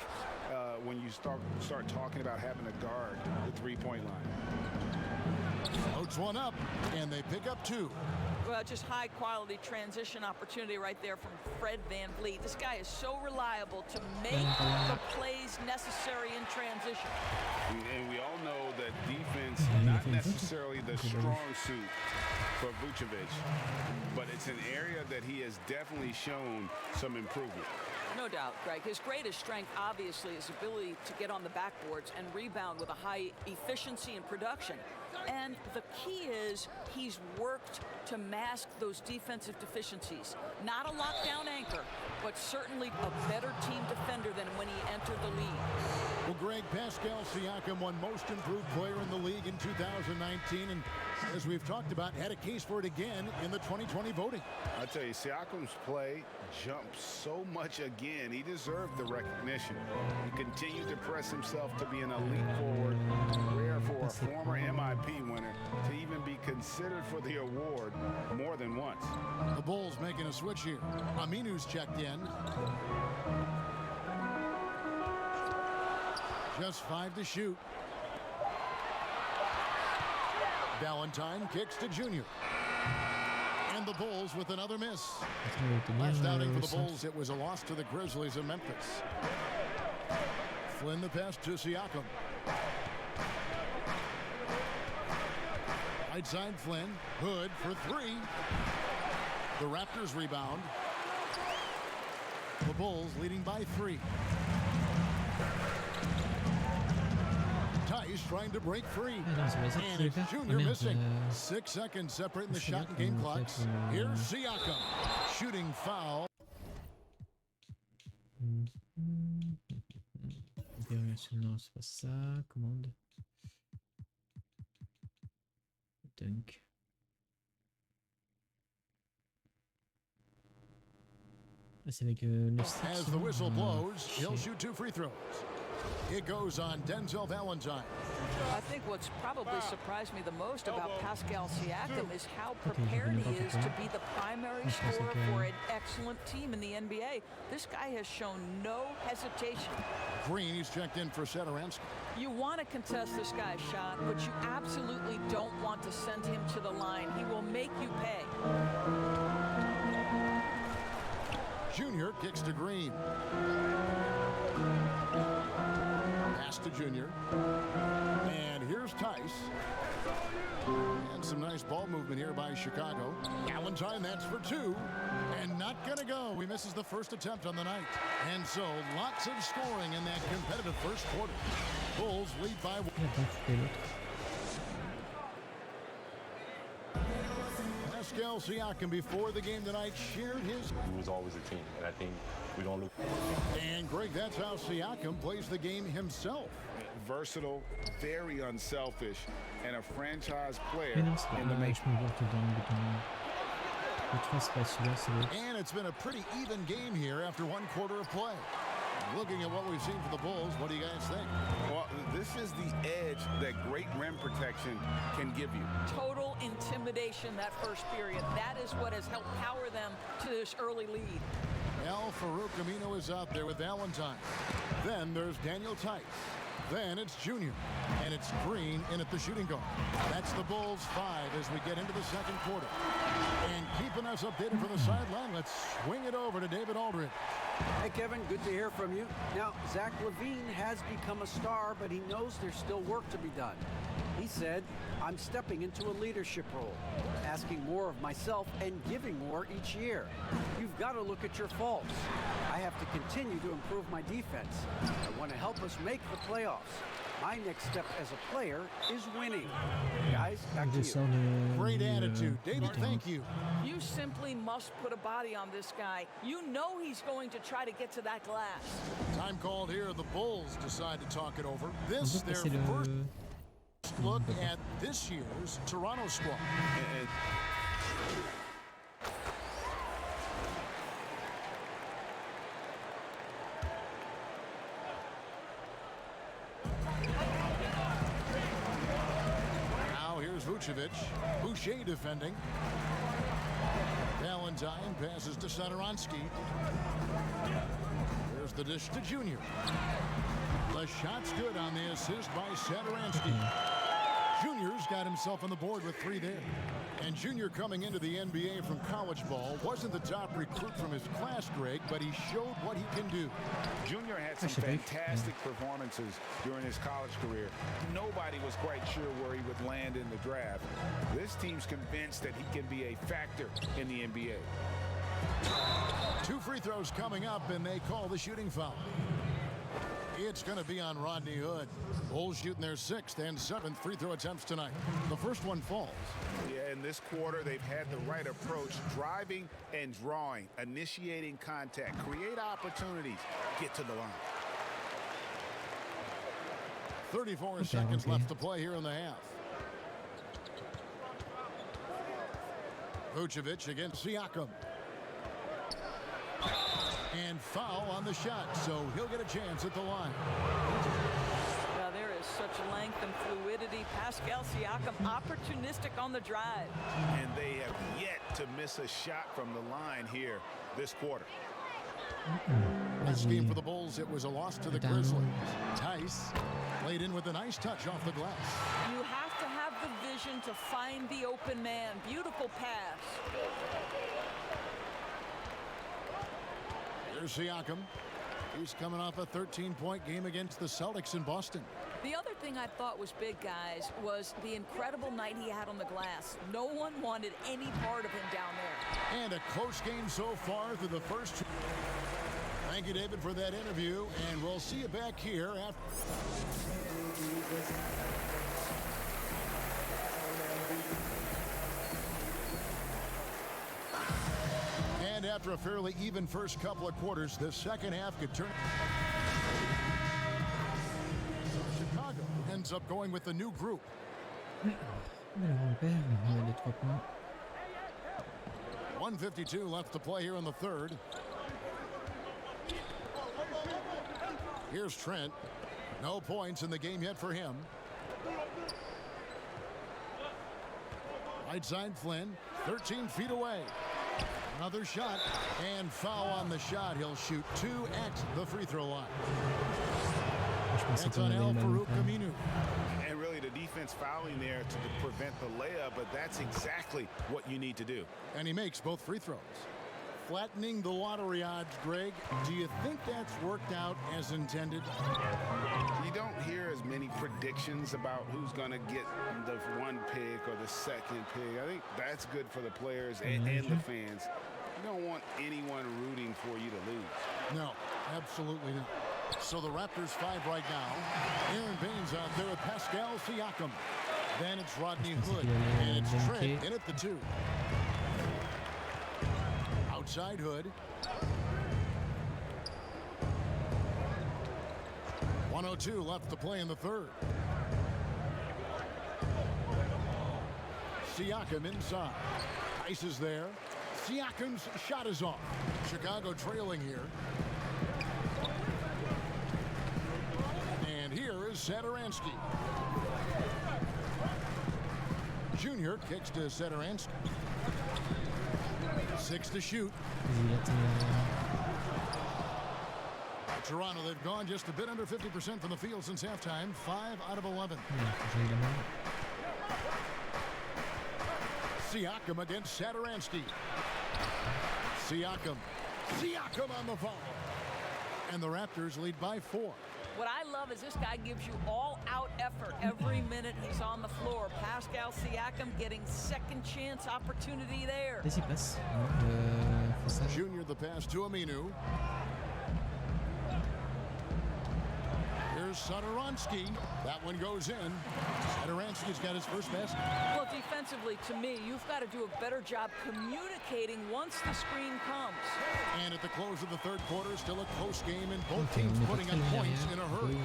when you start talking about having to guard the three-point line. Floats one up, and they pick up two. Well, just high-quality transition opportunity right there from Fred Van Vliet. This guy is so reliable to make the plays necessary in transition. And we all know that defense, not necessarily the strong suit for Vucevic, but it's an area that he has definitely shown some improvement. No doubt, Greg. His greatest strength, obviously, is ability to get on the backboards and rebound with a high efficiency and production. And the key is he's worked to mask those defensive deficiencies. Not a lockdown anchor, but certainly a better team defender than when he entered the league. Well, Greg, Pascal Siakam won Most Improved Player in the league in 2019, and as we've talked about, had a case for it again in the 2020 voting. I tell you, Siakam's play jumped so much again. He deserved the recognition. He continued to press himself to be an elite forward, rare for a former MIP winner to even be considered for the award more than once. The Bulls making a switch here. Aminu's checked in. Just 5 to shoot. Valentine kicks to Junior. And the Bulls with another miss. Last outing for the Bulls, it was a loss to the Grizzlies of Memphis. Flynn the pass to Siakam. Right side Flynn. Hood for three. The Raptors rebound. The Bulls leading by 3. Tice trying to break free. And it's Junior missing. 6 seconds separating the shot and game clocks. Here's Siakam. Shooting foul. Non, c'est pas ça. Commande. Dunk. C'est avec le As the whistle blows, he'll shoot 2 free throws. It goes on Denzel Valentine. I think what's probably surprised me the most about Pascal Siakam is how prepared he is to be the primary scorer for an excellent team in the NBA. This guy has shown no hesitation. Green, he's checked in for Satoransky. You want to contest this guy's shot, but you absolutely don't want to send him to the line. He will make you pay. Junior kicks to Green. Pass to Junior. And here's Tice. And some nice ball movement here by Chicago. Valentine, that's for two. And not gonna go. He misses the first attempt on the night. And so lots of scoring in that competitive first quarter. Bulls lead by one. Pascal Siakam before the game tonight shared his... It was always a team, and I think we don't look... And Greg, that's how Siakam plays the game himself. Versatile, very unselfish, and a franchise player Mais non, in the making. je me vois que dans le bouton. Le 3, c'est pas celui-là, c'est l'autre. And it's been a pretty even game here after one quarter of play. Looking at what we've seen for the Bulls, what do you guys think? Well, this is the edge that great rim protection can give you. Total intimidation that first period. That is what has helped power them to this early lead. Al Farouk Amino is out there with Valentine. Then there's Daniel Tice. Then it's Junior. And it's Green in at the shooting guard. That's the Bulls 5 as we get into the second quarter. And keeping us updated from the sideline, let's swing it over to David Aldridge. Hey, Kevin, good to hear from you. Now, Zach LaVine has become a star, but he knows there's still work to be done. He said, I'm stepping into a leadership role, asking more of myself and giving more each year. You've got to look at your faults. I have to continue to improve my defense. I want to help us make the playoffs. My next step as a player is winning. Guys, back to you. Great attitude. David, thank you. You simply must put a body on this guy. You know he's going to try to get to that glass. Time called here. The Bulls decide to talk it over. This is their first look at this year's Toronto squad. Vucevic, Boucher defending. Valentine passes to Satoransky. There's the dish to Junior. The shot's good on the assist by Satoransky. Junior's got himself on the board with 3 there. And Junior coming into the NBA from college ball wasn't the top recruit from his class, Greg, but he showed what he can do. Junior had some fantastic performances during his college career. Nobody was quite sure where he would land in the draft. This team's convinced that he can be a factor in the NBA. 2 free throws coming up, and they call the shooting foul. It's going to be on Rodney Hood. Bulls shooting their 6th and 7th free throw attempts tonight. The first one falls. Yeah, in this quarter, they've had the right approach, driving and drawing, initiating contact, create opportunities, get to the line. 34 seconds left to play here in the half. Vucevic against Siakam. And foul on the shot, so he'll get a chance at the line. Now there is such length and fluidity. Pascal Siakam opportunistic on the drive. And they have yet to miss a shot from the line here this quarter. Last game for the Bulls, it was a loss to the Grizzlies. Tice played in with a nice touch off the glass. You have to have the vision to find the open man. Beautiful pass. There's Siakam. He's coming off a 13-point game against the Celtics in Boston. The other thing I thought was big, guys, was the incredible night he had on the glass. No one wanted any part of him down there. And a close game so far through the first 2. Thank you, David, for that interview, and we'll see you back here after. And after a fairly even first couple of quarters, the second half could turn. Chicago ends up going with the new group. 1:52 left to play here in the third. Here's Trent. No points in the game yet for him. Right side Flynn, 13 feet away. Another shot, and foul on the shot. He'll shoot 2 at the free throw line. That's on El Farouk Aminu. And really the defense fouling there to prevent the layup, but that's exactly what you need to do. And he makes both free throws. Flattening the lottery odds, Greg. Do you think that's worked out as intended? You don't hear as many predictions about who's going to get the 1 pick or the 2nd pick. I think that's good for the players and the fans. You don't want anyone rooting for you to lose. No, absolutely not. So the Raptors 5 right now. Aaron Baines out there with Pascal Siakam. Then it's Rodney Hood, and it's Trent in at the 2. Outside Hood. 1:02 left to play in the 3rd. Siakam inside. Ice is there. Siakam's shot is off. Chicago trailing here. And here is Satoransky. Junior kicks to Satoransky. 6 to shoot. Toronto, they've gone just a bit under 50% from the field since halftime. 5 out of 11. Siakam against Satoransky. Siakam on the foul. And the Raptors lead by 4. What I love is this guy gives you all-out effort every minute he's on the floor. Pascal Siakam getting second chance opportunity there. Junior the pass to Aminu. Here's Satoransky. That one goes in. Satoransky's got his first basket. Well, defensively, to me, you've got to do a better job communicating once the screen comes. And at the close of the 3rd quarter, still a close game, and both teams putting up points in a hurry.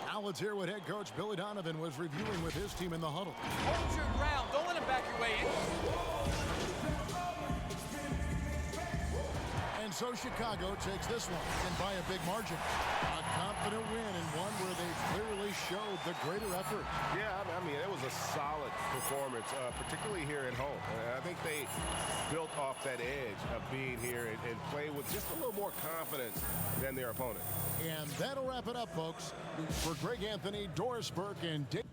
Now let's hear what head coach Billy Donovan was reviewing with his team in the huddle. Hold your ground. Don't let him back your way in. And so Chicago takes this one, and by a big margin. A confident win, and one where they clearly showed the greater effort. Yeah, I mean, it was a solid performance, particularly here at home. I think they built off that edge of being here and play with just a little more confidence than their opponent. And that'll wrap it up, folks. For Greg Anthony, Doris Burke, and Dave.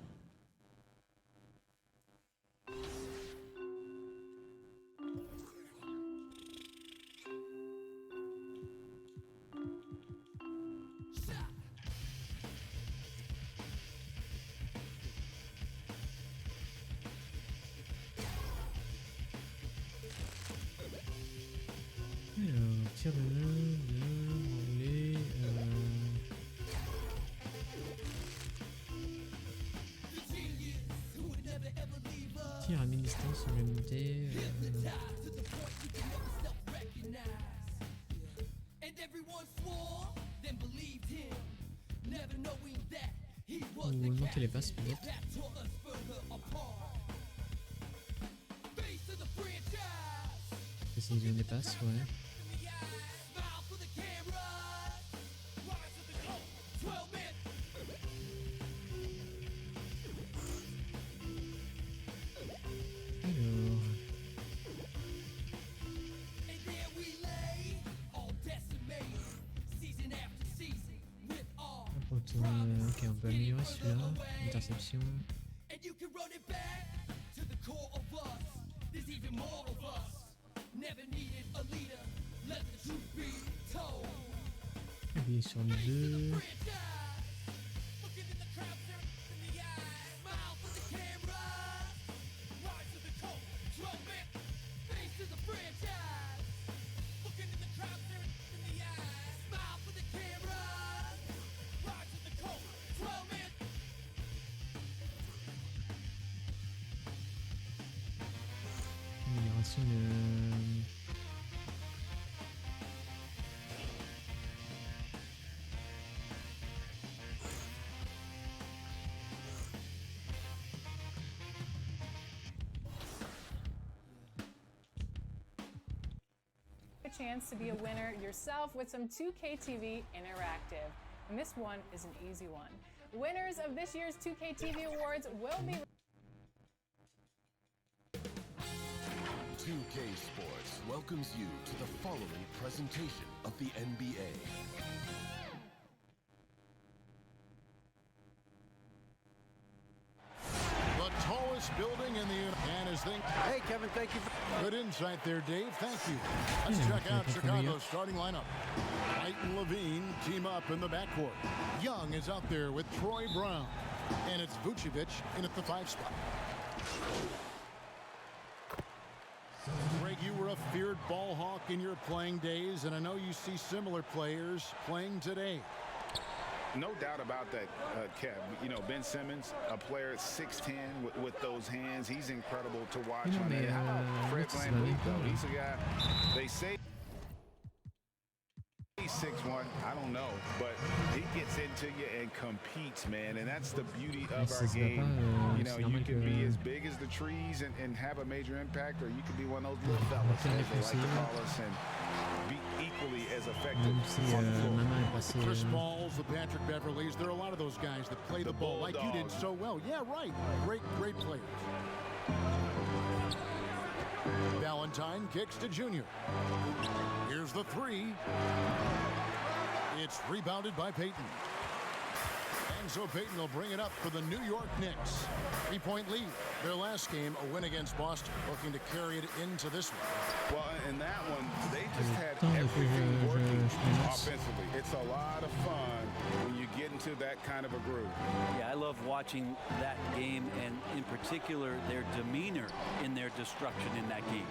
Tir de enroulé. Tir à mi-distance, unité. Ou augmenter les passes peut-être. Essayer de des passes, ouais. Ok, on peut améliorer celui-là. Interception. Appuyer sur le 2. Amélioration de... chance to be a winner yourself with some 2K TV Interactive. And this one is an easy one. Winners of this year's 2K TV Awards will be 2K Sports welcomes you to the following presentation of the NBA. The tallest building in the and his thing. Hey, Kevin, thank you. Good insight there, Dave. Thank you. Let's check out Chicago's starting lineup. White and Levine team up in the backcourt. Young is out there with Troy Brown. And it's Vucevic in at the 5 spot. Greg, you were a feared ball hawk in your playing days, and I know you see similar players playing today. No doubt about that, Kev. You know, Ben Simmons, a player 6'10" with those hands. He's incredible to watch on that. How about Fred VanVleet, though? He's a guy, they say he's 6'1", I don't know, but he gets into you and competes, man, and that's the beauty of our game. You know, you can be as big as the trees and have a major impact, or you can be one of those little fellas, as they like to call us, and be equally as effective on the floor. Chris Paul's, the Patrick Beverleys, there are a lot of those guys that play the ball like you did so well. Yeah, right. Great players. Valentine kicks to Junior. Here's the 3. It's rebounded by Payton. And so Payton will bring it up for the New York Knicks. 3-point lead. Their last game, a win against Boston, looking to carry it into this one. Well, in that one, they just had everything working offensively. It's a lot of fun when you get into that kind of a groove. Yeah, I love watching that game, and in particular, their demeanor in their destruction in that game.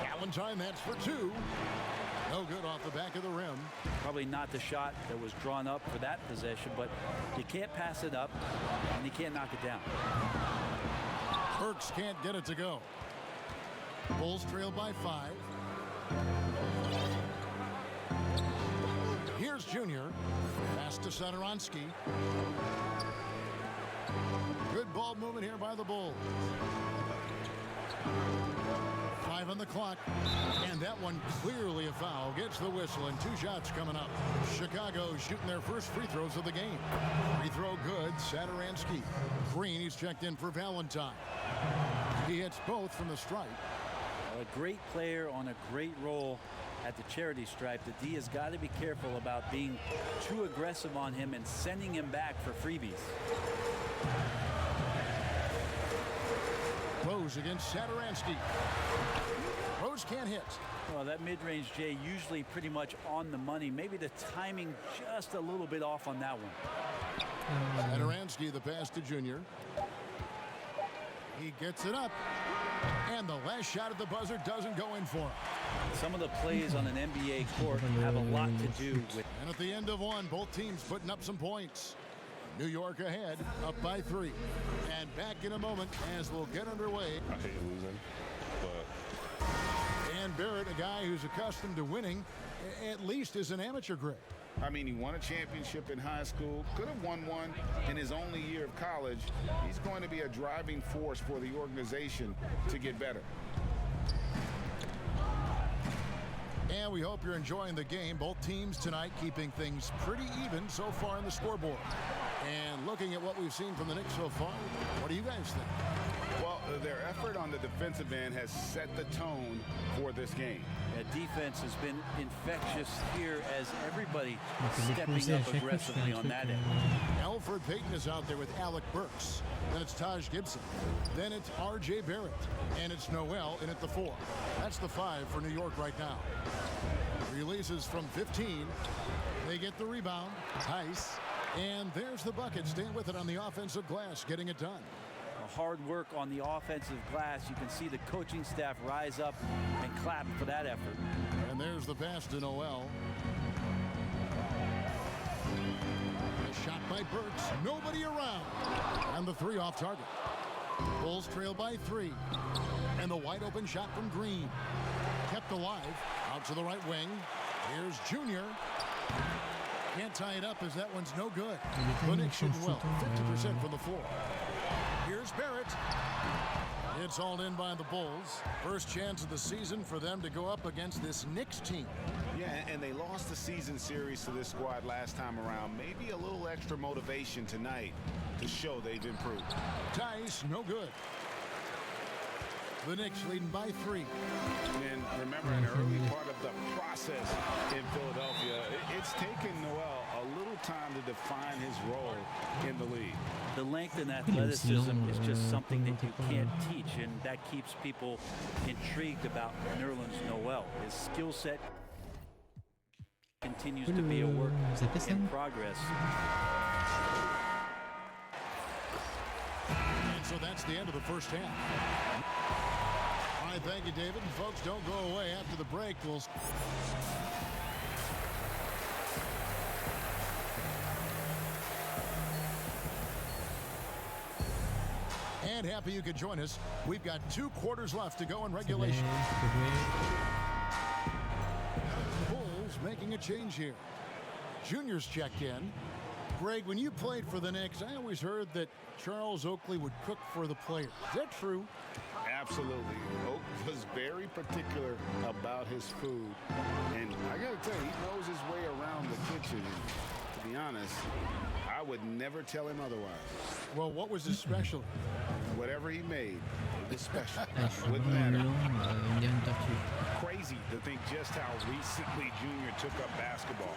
Valentine, that's for 2. No good off the back of the rim. Probably not the shot that was drawn up for that possession, but you can't pass it up, and you can't knock it down. Burks can't get it to go. Bulls trail by 5. Here's Junior. Pass to Satoransky. Good ball movement here by the Bulls. 5 on the clock, and that one clearly a foul. Gets the whistle, and 2 shots coming up. Chicago shooting their first free throws of the game. Free throw good, Satoransky. Green, he's checked in for Valentine. He hits both from the stripe. A great player on a great roll at the charity stripe. The D has got to be careful about being too aggressive on him and sending him back for freebies. Rose against Satoransky. Rose can't hit. Well, that mid-range J usually pretty much on the money. Maybe the timing just a little bit off on that one. Satoransky, the pass to Junior. He gets it up. And the last shot at the buzzer doesn't go in for him. Some of the plays on an NBA court have a lot to do with... And at the end of one, both teams putting up some points. New York ahead, up by 3. And back in a moment as we'll get underway. I hate losing, but... Dan Barrett, a guy who's accustomed to winning, at least as an amateur grade. I mean, he won a championship in high school, could have won one in his only year of college. He's going to be a driving force for the organization to get better. And we hope you're enjoying the game. Both teams tonight keeping things pretty even so far in the scoreboard. And looking at what we've seen from the Knicks so far, what do you guys think? Well, their effort on the defensive end has set the tone for this game. Defense has been infectious here as everybody stepping up aggressively on that end. Alfred Payton is out there with Alec Burks. Then it's Taj Gibson. Then it's R.J. Barrett. And it's Noel in at the 4. That's the 5 for New York right now. Releases from 15. They get the rebound. Tice. And there's the bucket. Staying with it on the offensive glass, getting it done. Hard work on the offensive glass. You can see the coaching staff rise up and clap for that effort. And there's the pass to Noel. A shot by Burks. Nobody around. And the 3 off target. Bulls trail by 3. And the wide open shot from Green. Kept alive. Out to the right wing. Here's Junior. Can't tie it up as that one's no good. The Knicks shooting well. 50% from the floor. Here's Barrett. It's hauled in by the Bulls. First chance of the season for them to go up against this Knicks team. Yeah, and they lost the season series to this squad last time around. Maybe a little extra motivation tonight to show they've improved. Tice, no good. The Knicks leading by 3. And remember, an early part of the process in Philadelphia, it's taken Noel a little time to define his role in the league. The length and athleticism is just something that you can't teach, and that keeps people intrigued about Nerlens Noel. His skill set continues to be a work in progress. And so that's the end of the first half. All right, thank you, David. And folks, don't go away. After the break, we'll... And happy you could join us. We've got 2 quarters left to go in regulation. Bulls making a change here. Junior's checked in. Greg, when you played for the Knicks, I always heard that Charles Oakley would cook for the players. Is that true? Absolutely. Oak was very particular about his food. And I got to tell you, he knows his way around the kitchen. And to be honest, I would never tell him otherwise. Well, what was his specialty? Whatever he made, it was special. Wouldn't matter. Crazy to think just how recently Junior took up basketball.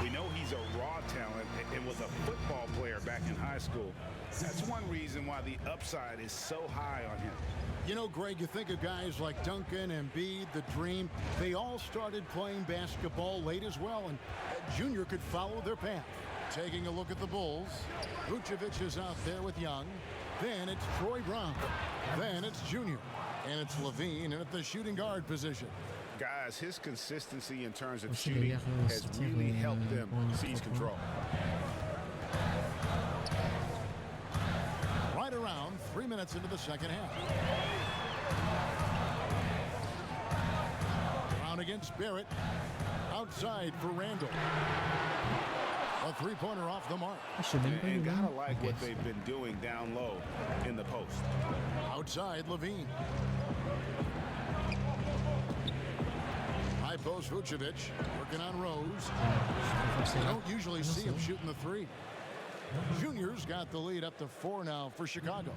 We know he's a raw talent and was a football player back in high school. That's one reason why the upside is so high on him. You know, Greg, you think of guys like Duncan, Embiid, the Dream. They all started playing basketball late as well, and Junior could follow their path. Taking a look at the Bulls, Vucevic is out there with Young. Then it's Troy Brown. Then it's Junior. And it's Levine at the shooting guard position. Guys, his consistency in terms of shooting has really helped them seize control. Right around 3 minutes into the second half. Brown against Barrett. Outside for Randall. A 3-pointer off the mark. And gotta like what they've been doing down low in the post. Outside, Levine. High post, Vucevic working on Rose. You don't usually see him shooting the 3. Junior's got the lead up to 4 now for Chicago.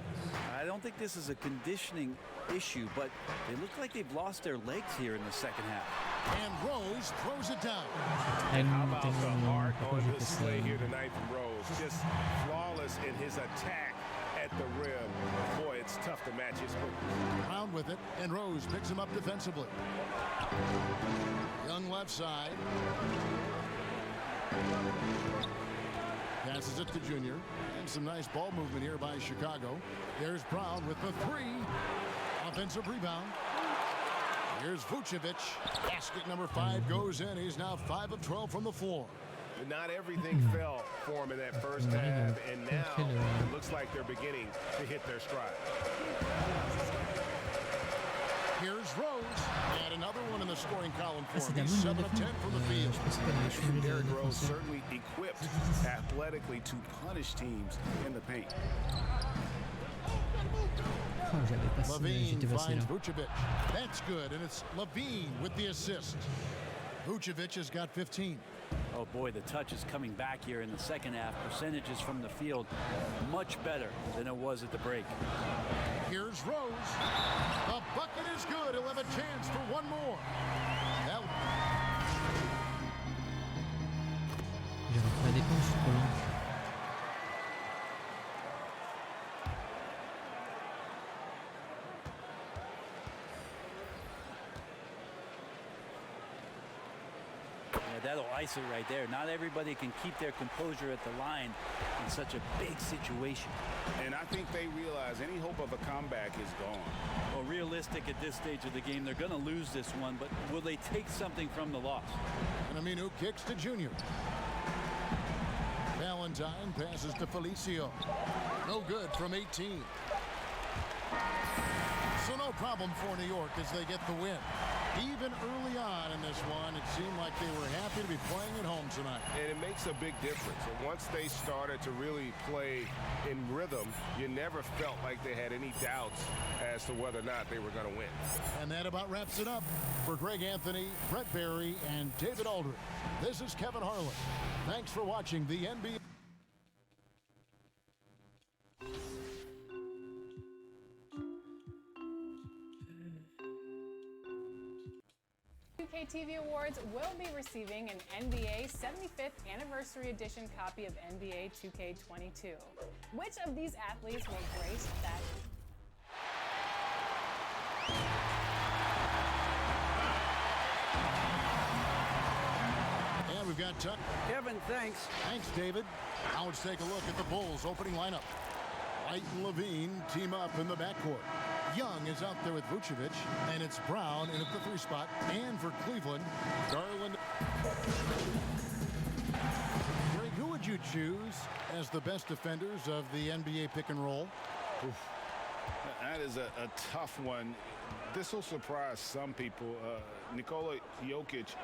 I don't think this is a conditioning issue, but they look like they've lost their legs here in the second half. And Rose throws it down. And how about the heart on display here tonight from Rose? Just flawless in his attack at the rim. Boy, it's tough to match his quick. Brown with it, and Rose picks him up defensively. Young left side. Passes it to Junior. And some nice ball movement here by Chicago. There's Brown with the 3. Offensive rebound. Here's Vucevic. Basket number 5 goes in. He's now 5 of 12 from the floor. But not everything fell for him in that first half, and now it looks like they're beginning to hit their stride. Here's Rose. And another one in the scoring column for him. He's 7 of 10 from the field. Derrick Rose certainly equipped athletically to punish teams in the paint. Levine finds Vucevic. That's good, and it's Levine with the assist. Vucevic has got 15. Oh boy, the touch is coming back here in the second half. Percentages from the field much better than it was at the break. Here's Rose. The bucket is good. He'll have a chance for one more. That'll ice it right there. Not everybody can keep their composure at the line in such a big situation. And I think they realize any hope of a comeback is gone. Well, realistic at this stage of the game, they're going to lose this one, but will they take something from the loss? And Aminu kicks to Junior. Valentine passes to Felicio. No good from 18. So no problem for New York as they get the win. Even early on in this one, it seemed like they were happy to be playing at home tonight. And it makes a big difference. And once they started to really play in rhythm, you never felt like they had any doubts as to whether or not they were going to win. And that about wraps it up. For Greg Anthony, Brett Barry, and David Aldridge, this is Kevin Harlan. Thanks for watching the NBA. 2K TV Awards will be receiving an NBA 75th Anniversary Edition copy of NBA 2K22. Which of these athletes will grace that? And we've got Kevin, thanks. Thanks, David. Now let's take a look at the Bulls' opening lineup. White and Levine team up in the backcourt. Young is out there with Vucevic, and it's Brown in at the 3 spot. And for Cleveland, Garland. Greg, who would you choose as the best defenders of the NBA pick and roll? Oof. That is a tough one. This will surprise some people. Nikola Jokic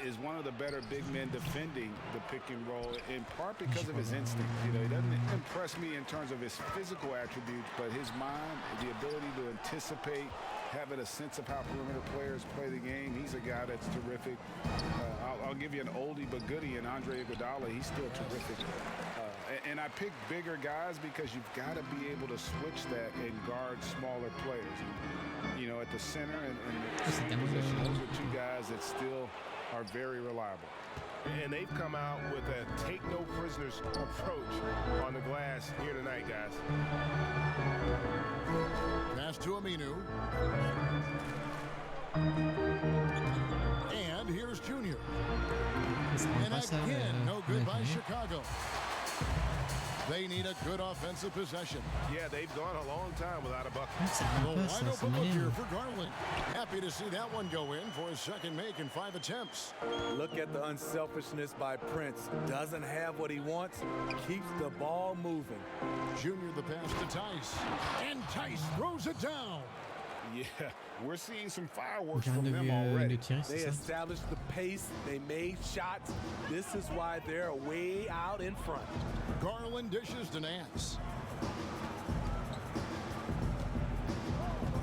is one of the better big men defending the pick and roll, in part because of his instincts. You know, he doesn't impress me in terms of his physical attributes, but his mind, the ability to anticipate, having a sense of how perimeter players play the game. He's a guy that's terrific. I'll give you an oldie but goodie in Andre Iguodala. He's still terrific. And I pick bigger guys because you've got to be able to switch that and guard smaller players. You know, at the center and the position, those are 2 guys that still are very reliable. And they've come out with a take no prisoners approach on the glass here tonight, guys. Pass to Aminu. And here's Junior. And again, no good by Chicago. They need a good offensive possession. Yeah, they've gone a long time without a bucket. The wide open look here for Garland. Happy to see that one go in for his second make in 5 attempts. Look at the unselfishness by Prince. Doesn't have what he wants, keeps the ball moving. Junior the pass to Tice. And Tice throws it down. Yeah, we're seeing some fireworks from them already. They established the pace. They made shots. This is why they're way out in front. Garland dishes to Nance.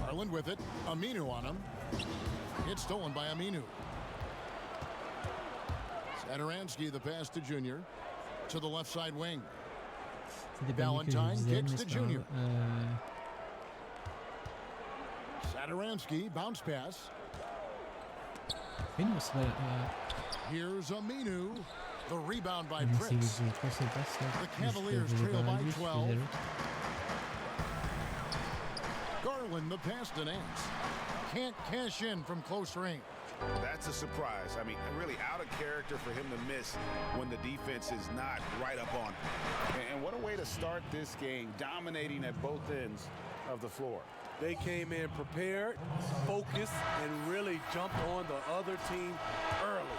Garland with it. Aminu on him. It's stolen by Aminu. Satoransky the pass to Junior. To the left side wing. Valentine kicks to Junior. Satoransky, bounce pass. Here's Aminu. The rebound by Prince. The Cavaliers trail by 12. Garland, the pass to Nance. Can't cash in from close range. That's a surprise. I mean, really out of character for him to miss when the defense is not right up on him. And what a way to start this game, dominating at both ends of the floor. They came in prepared, focused, and really jumped on the other team early.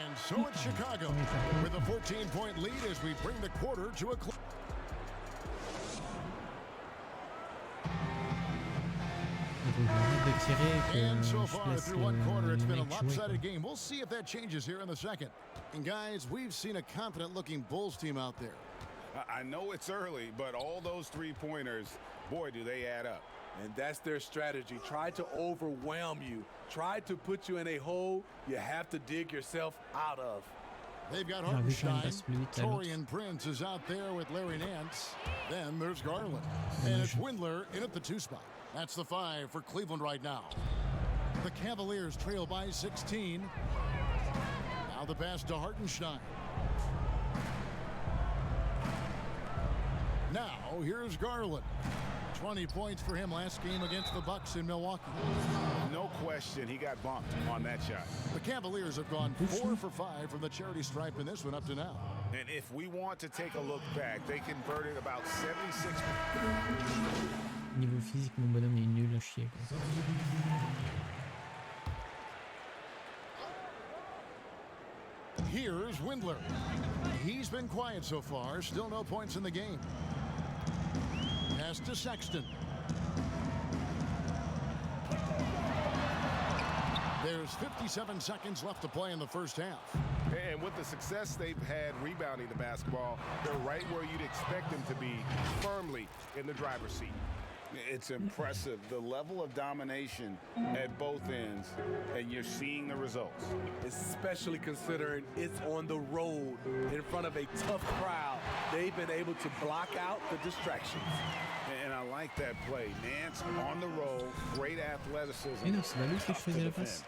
And so it's Chicago with a 14-point lead as we bring the quarter to a close. And so far through one quarter, it's been a lopsided game. We'll see if that changes here in the second. And guys, we've seen a confident-looking Bulls team out there. I know it's early, but all those 3-pointers, boy, do they add up. And that's their strategy. Try to overwhelm you. Try to put you in a hole you have to dig yourself out of. They've got Hartenstein. Torian Prince is out there with Larry Nance. Then there's Garland. And it's Windler in at the 2 spot. That's the 5 for Cleveland right now. The Cavaliers trail by 16. Now the pass to Hartenstein. Now here's Garland. 20 points for him last game against the Bucks in Milwaukee. No question, he got bumped on that shot. The Cavaliers have gone 4 for 5 from the charity stripe in this one up to now. And if we want to take a look back, they converted about 76. Niveau physique, mon bonhomme il est nul à chier, quoi. Here's Windler. He's been quiet so far. Still no points in the game. Pass to Sexton. There's 57 seconds left to play in the first half. And with the success they've had rebounding the basketball, they're right where you'd expect them to be, firmly in the driver's seat. It's impressive, the level of domination at both ends, and you're seeing the results. Especially considering it's on the road in front of a tough crowd. They've been able to block out the distractions. And I like that play. Nance on the roll, great athleticism. Et non, c'est pas lui qui faisait la passe.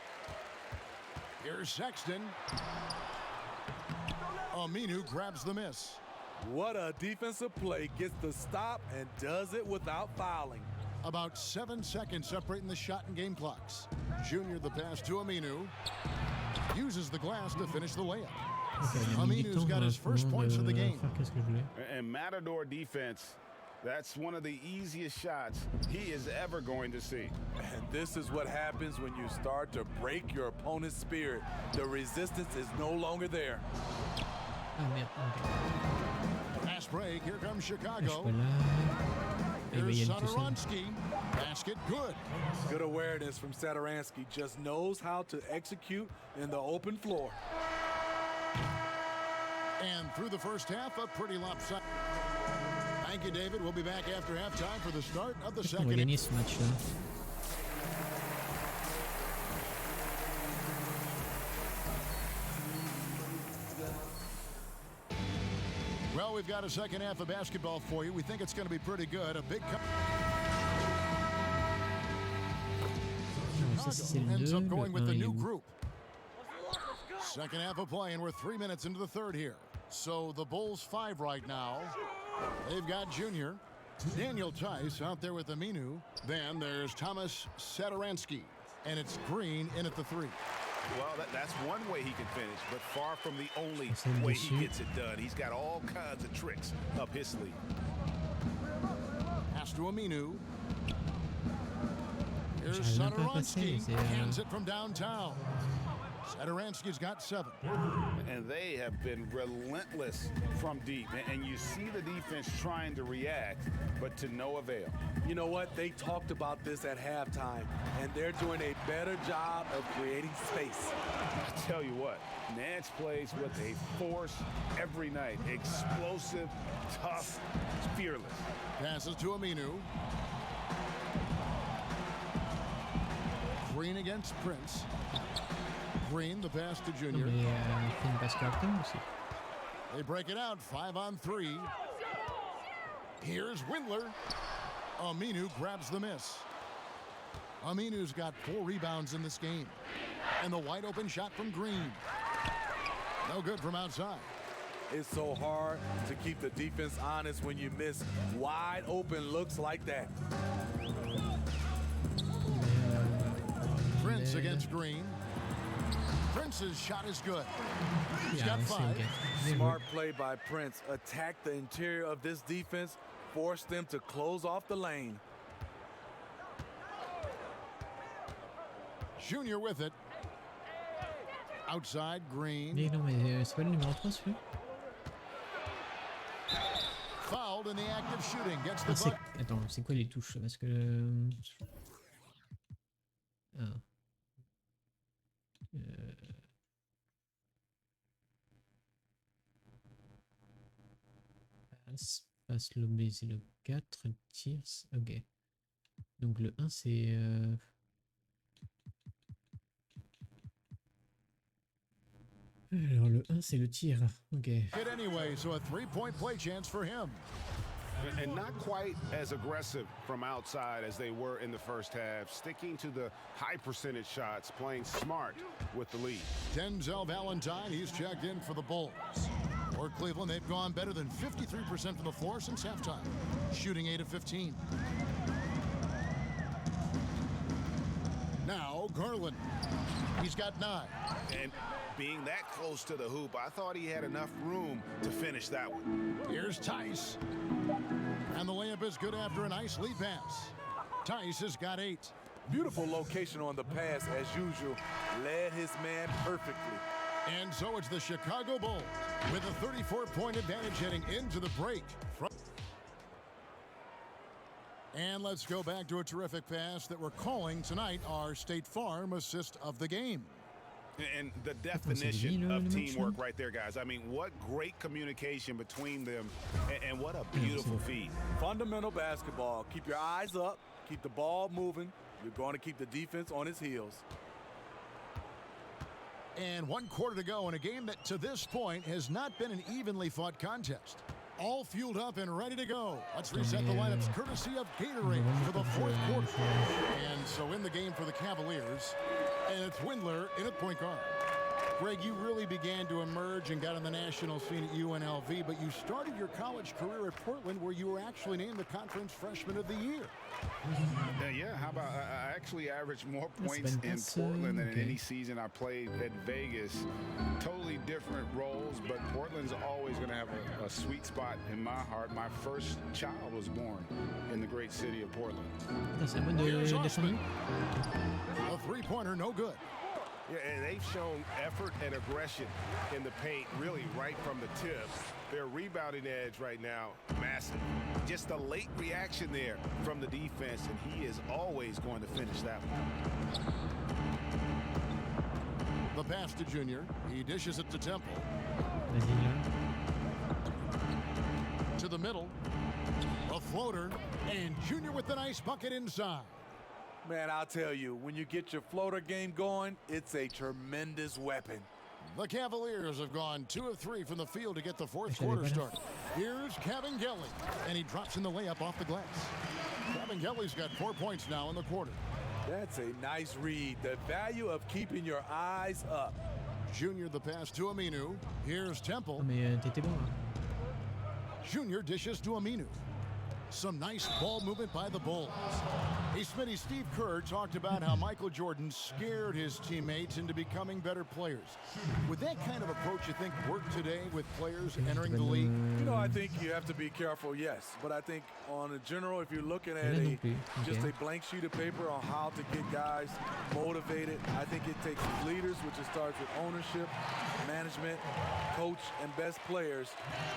Here's Sexton. Aminu grabs the miss. What a defensive play. Gets the stop and does it without fouling. About 7 seconds separating the shot and game clocks. Junior the pass to Aminu. Uses the glass to finish the layup. Aminu's got his first points of the game. And Matador defense, that's one of the easiest shots he is ever going to see. And this is what happens when you start to break your opponent's spirit. The resistance is no longer there. Fast break, here comes Chicago. Here's Satoransky. Basket good. Good awareness from Satoransky. Just knows how to execute in the open floor. And through the first half, a pretty lopsided. Thank you, David. We'll be back after halftime for the start of the second. Well, we've got a second half of basketball for you. We think it's going to be pretty good. A big ends up going with the new group. Second half of play, and we're 3 minutes into the third here. So the Bulls 5 right now. They've got Junior, Daniel Tice out there with Aminu. Then there's Thomas Satoransky, and it's Green in at the 3. Well, that's one way he can finish, but far from the only way he gets it done. He's got all kinds of tricks up his sleeve. Pass to Aminu. Here's Satoransky. Hands it from downtown. Satoransky's got 7. And they have been relentless from deep. And you see the defense trying to react, but to no avail. You know what? They talked about this at halftime, and they're doing a better job of creating space. I tell you what, Nance plays with a force every night. Explosive, tough, fearless. Passes to Aminu. Green against Prince. Green, the pass to Junior. They break it out, 5 on 3. Here's Windler. Aminu grabs the miss. Aminu's got 4 rebounds in this game. And the wide open shot from Green. No good from outside. It's so hard to keep the defense honest when you miss wide open looks like that. Prince against Green. Prince's shot is good. He's got 5. Smart play by Prince. Attack the interior of this defense. Force them to close off the lane. Junior with it. Outside, Green. C'est pas le numéro 3 celui-là? Fouled in the act of shooting. Gets the bucket. Attends, c'est quoi les touches? Parce que... Passe l'obé, c'est le 4, tir, ok. Donc le 1 c'est... Alors le 1 c'est le tir, ok. Anyway, so a 3-point play chance for him. And not quite as aggressive from outside as they were in the first half, sticking to the high percentage shots, playing smart with the lead. Denzel Valentine, he's checked in for the Bulls. For Cleveland, they've gone better than 53% from the floor since halftime, shooting 8 of 15. Now, Garland. He's got 9. And being that close to the hoop, I thought he had enough room to finish that one. Here's Tice. And the layup is good after a nice lead pass. Tice has got 8. Beautiful location on the pass, as usual. Led his man perfectly. And so it's the Chicago Bulls with a 34-point advantage heading into the break. And let's go back to a terrific pass that we're calling tonight our State Farm assist of the game. And the definition of teamwork right there, guys. I mean, what great communication between them, and what a beautiful feed. Fundamental basketball. Keep your eyes up. Keep the ball moving. You're going to keep the defense on its heels. And 1 quarter to go in a game that, to this point, has not been an evenly fought contest. All fueled up and ready to go. Let's reset the lineups courtesy of Gatorade for the 4th quarter. And so in the game for the Cavaliers, and it's Windler in at point guard. Greg, you really began to emerge and got on the national scene at UNLV, but you started your college career at Portland, where you were actually named the Conference Freshman of the Year. Yeah, how about I actually averaged more points in Portland than in any season I played at Vegas. Totally different roles, but Portland's always going to have a sweet spot in my heart. My first child was born in the great city of Portland. A three-pointer, no good. Yeah, and they've shown effort and aggression in the paint, really right from the tip. Their rebounding edge right now, massive. Just a late reaction there from the defense, and he is always going to finish that one. The pass to Junior. He dishes it to Temple. To the middle. A floater. And Junior with the nice bucket inside. Man, I'll tell you, when you get your floater game going, it's a tremendous weapon. The Cavaliers have gone 2 of 3 from the field to get the 4th quarter started. Here's Kevin Gelly, and he drops in the layup off the glass. Kevin Gelly's got 4 points now in the quarter. That's a nice read. The value of keeping your eyes up. Junior the pass to Aminu. Here's Temple. Junior dishes to Aminu. Some nice ball movement by the Bulls. Hey, Smitty, Steve Kerr talked about how Michael Jordan scared his teammates into becoming better players. Would that kind of approach, you think, work today with players entering the league? You know, I think you have to be careful, yes. But I think on a general, if you're looking at just a blank sheet of paper on how to get guys motivated, I think it takes leaders, which it starts with ownership, management, coach, and best players.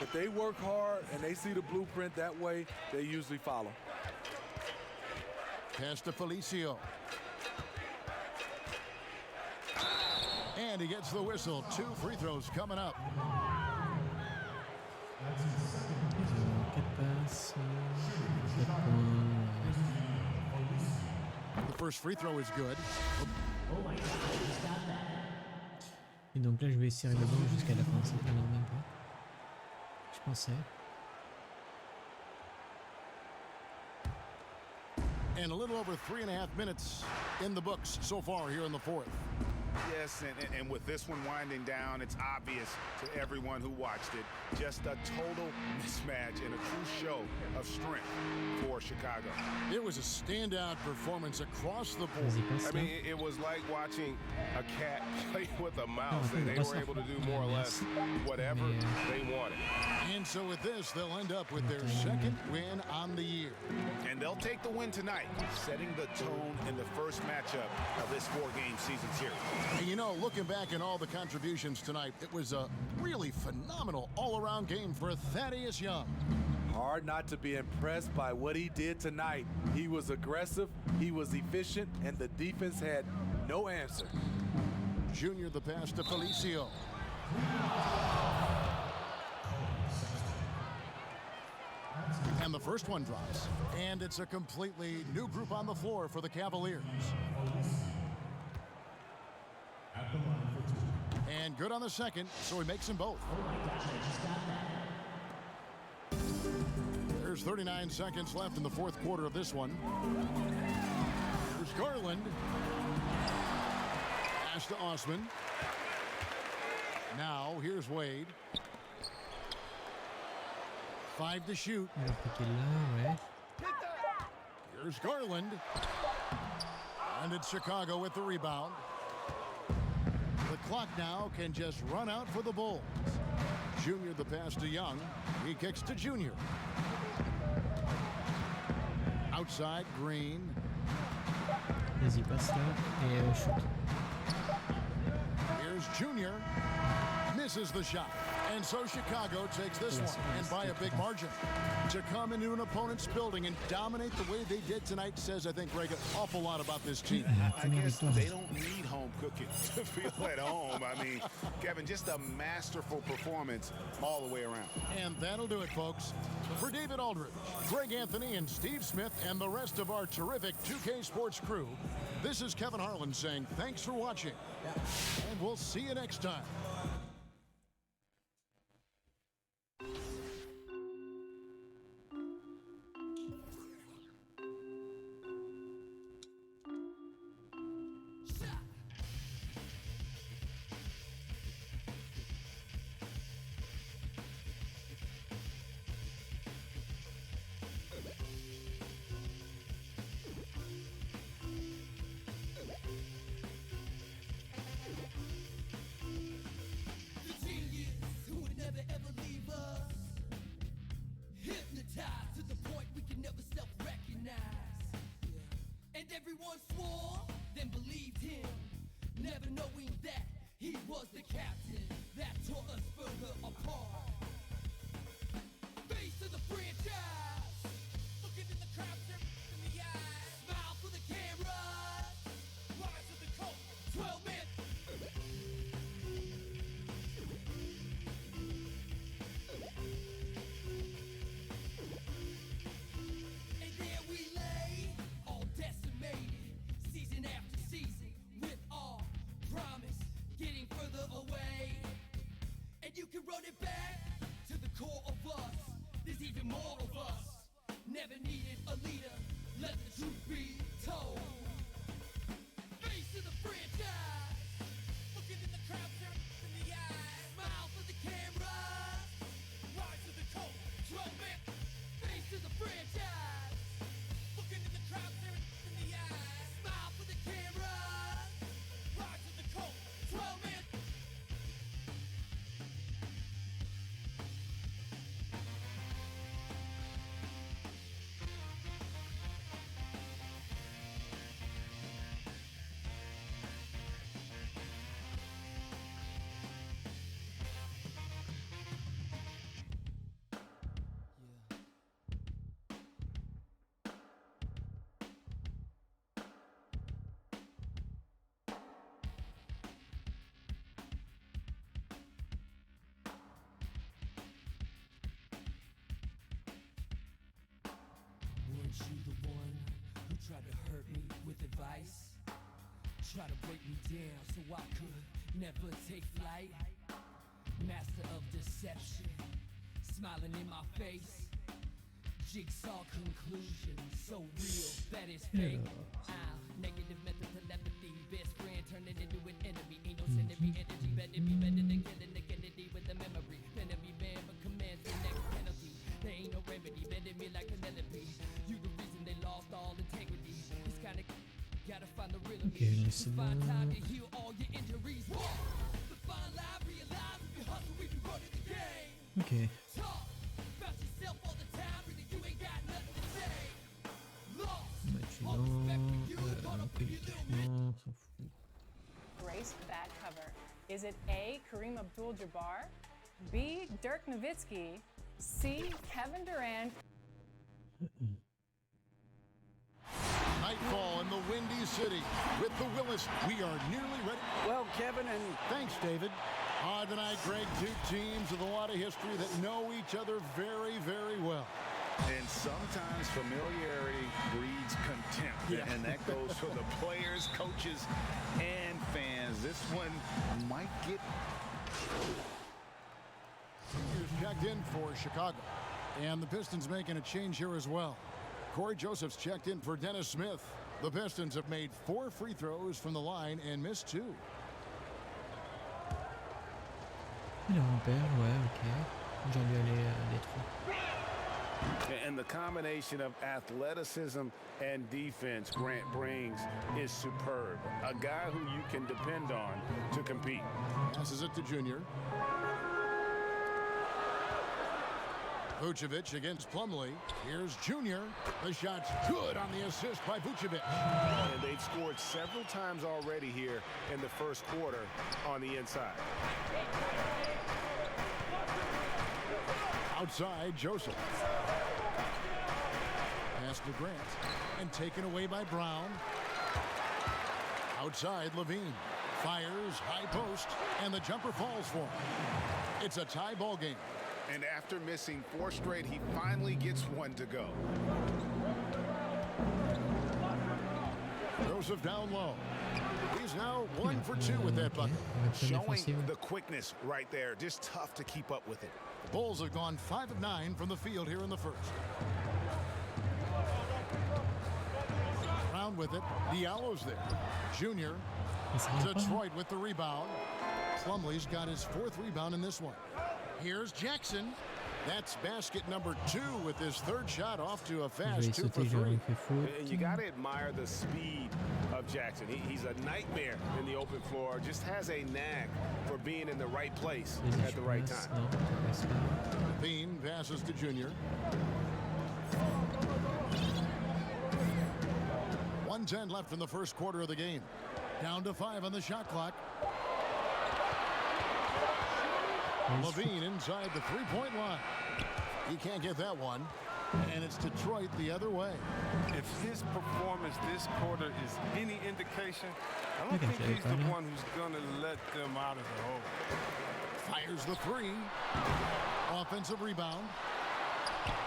If they work hard and they see the blueprint that way, they usually follow. Pass to Felicio. And he gets the whistle. 2 free throws coming up. The first free throw is good. Et donc là, je vais serrer le banc jusqu'à la fin. Ça ne même pas. Je pensais. And a little over 3.5 minutes in the books so far here in the 4th. Yes, and with this one winding down, it's obvious to everyone who watched it, just a total mismatch and a true show of strength for Chicago. It was a standout performance across the board. I mean, it was like watching a cat play with a mouse. They were able to do more or less whatever they wanted. And so with this, they'll end up with their 2nd win on the year. And they'll take the win tonight, setting the tone in the first matchup of this 4-game season series. And you know, looking back at all the contributions tonight, it was a really phenomenal all-around game for Thaddeus Young. Hard not to be impressed by what he did tonight. He was aggressive, he was efficient, and the defense had no answer. Junior the pass to Felicio. And the first one drops. And it's a completely new group on the floor for the Cavaliers. And good on the second, so he makes them both. There's 39 seconds left in the 4th quarter of this one. Here's Garland. Pass to Osman. Now, here's Wade. 5 to shoot. Here's Garland. And it's Chicago with the rebound. The clock now can just run out for the Bulls. Junior the pass to Young. He kicks to Junior. Outside, Green. Vas-y, passe là et shoot. Here's Junior. misses the shot. And so Chicago takes this one, and by a big margin. To come into an opponent's building and dominate the way they did tonight says, I think, Greg, an awful lot about this team. I guess they don't need home cooking to feel at home. I mean, Kevin, just a masterful performance all the way around. And that'll do it, folks. For David Aldridge, Greg Anthony, and Steve Smith, and the rest of our terrific 2K Sports crew, this is Kevin Harlan saying thanks for watching. And we'll see you next time. Everyone swore, then believed him, never knowing that he was the captain that tore us further apart. Face of the franchise, looking in the crowd, in the eyes, smile for the camera, rise of the coat, 12 men. And there we lay, all decimated, season after season, with our promise getting further away. And you can run it back to the core of us. There's even more of us. Never needed a leader, let the truth be told. Face of the franchise, looking in the crowd, in the eyes, smile for the camera, rise of the coat, 12 men. Face of the franchise, looking in the crowd, in the eyes, smile for the camera, rise of the coat, 12 men. Weren't you the one who tried to hurt me with advice? Try to break me down so I could never take flight. Master of deception, smiling in my face. Jigsaw conclusion, so real that it's fake. Negative mental telepathy, best friend turning into an enemy. Ain't no synergy, energy, better be better than killing the Kennedy with the memory. Better be man but commands the next penalty. There ain't no remedy, better me like Penelope. You the reason they lost all integrity. This kind of gotta find the real me. Find time to heal all your injuries. The fine line, realize if you hustle, we be running the game. Okay. Talk about yourself all the time, really you ain't got nothing to say. Lost, all respect for you, caught up with your little man. Grace back cover. Is it A, Kareem Abdul-Jabbar, B, Dirk Nowitzki, C, Kevin Durant? Nightfall in the Windy City. With the Willis, we are nearly ready. Well, Kevin, and thanks, David. Tonight, Greg, two teams with a lot of history that know each other very, very well. And sometimes familiarity breeds contempt. And that goes for the players, coaches, and fans. This one might get... Here's checked in for Chicago. And the Pistons making a change here as well. Corey Joseph's checked in for Dennis Smith. The Pistons have made 4 free throws from the line and missed 2. Il est en paire, ouais, ok. J'en lui allais des 3. And the combination of athleticism and defense Grant brings is superb. A guy who you can depend on to compete. Passes it to Junior. Vucevic against Plumlee. Here's Junior. The shot's good on the assist by Vucevic. And they've scored several times already here in the first quarter on the inside. Outside, Joseph. Pass to Grant. And taken away by Brown. Outside, Levine. Fires, high post, and the jumper falls for him. It's a tie ball game. And after missing 4 straight, he finally gets one to go. Joseph down low. He's now 1 for 2 with that bucket. Showing the quickness right there. Just tough to keep up with it. The Bulls have gone 5 of 9 from the field here in the first. Round with it. Diallo's there. Junior. Detroit with the rebound. Plumlee's got his 4th rebound in this one. Here's Jackson. That's basket number 2 with his 3rd shot off to a fast 2 for 3. And you got to admire the speed of Jackson. He's a nightmare in the open floor. Just has a knack for being in the right place at the right time. Bean passes to Junior. 1:10 left in the first quarter of the game. Down to 5 on the shot clock. Levine inside the 3-point line. He can't get that one. And it's Detroit the other way. If his performance this quarter is any indication, I don't think he's the one who's going to let them out of the hole. Fires the 3. Offensive rebound.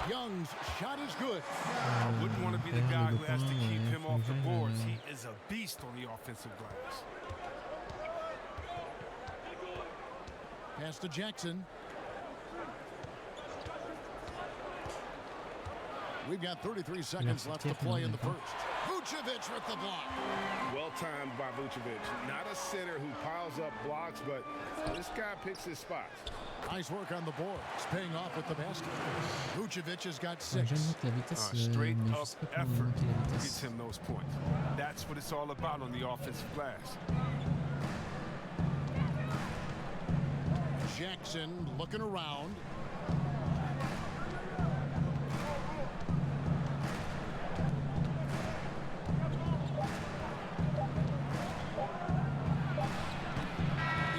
Young's shot is good. I wouldn't want to be the guy who has to keep him off the boards. He is a beast on the offensive glass. Pass to Jackson. We've got 33 seconds left to play in the first. Vucevic with the block. Well timed by Vucevic. Not a center who piles up blocks, but this guy picks his spots. Nice work on the board. It's paying off with the basket. Vucevic has got 6. Straight up effort gets him those points. That's what it's all about on the offensive glass. Jackson looking around.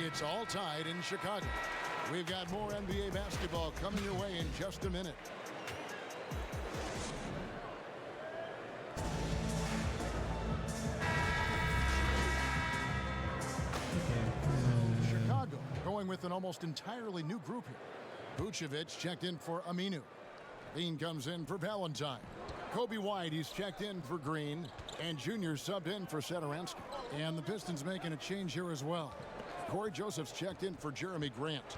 It's all tied in Chicago. We've got more NBA basketball coming your way in just a minute. Chicago going with an almost entirely new group here. Vucevic checked in for Aminu. Bean comes in for Valentine. Kobe White, he's checked in for Green. And Junior subbed in for Satoransky. And the Pistons making a change here as well. Corey Joseph's checked in for Jeremy Grant.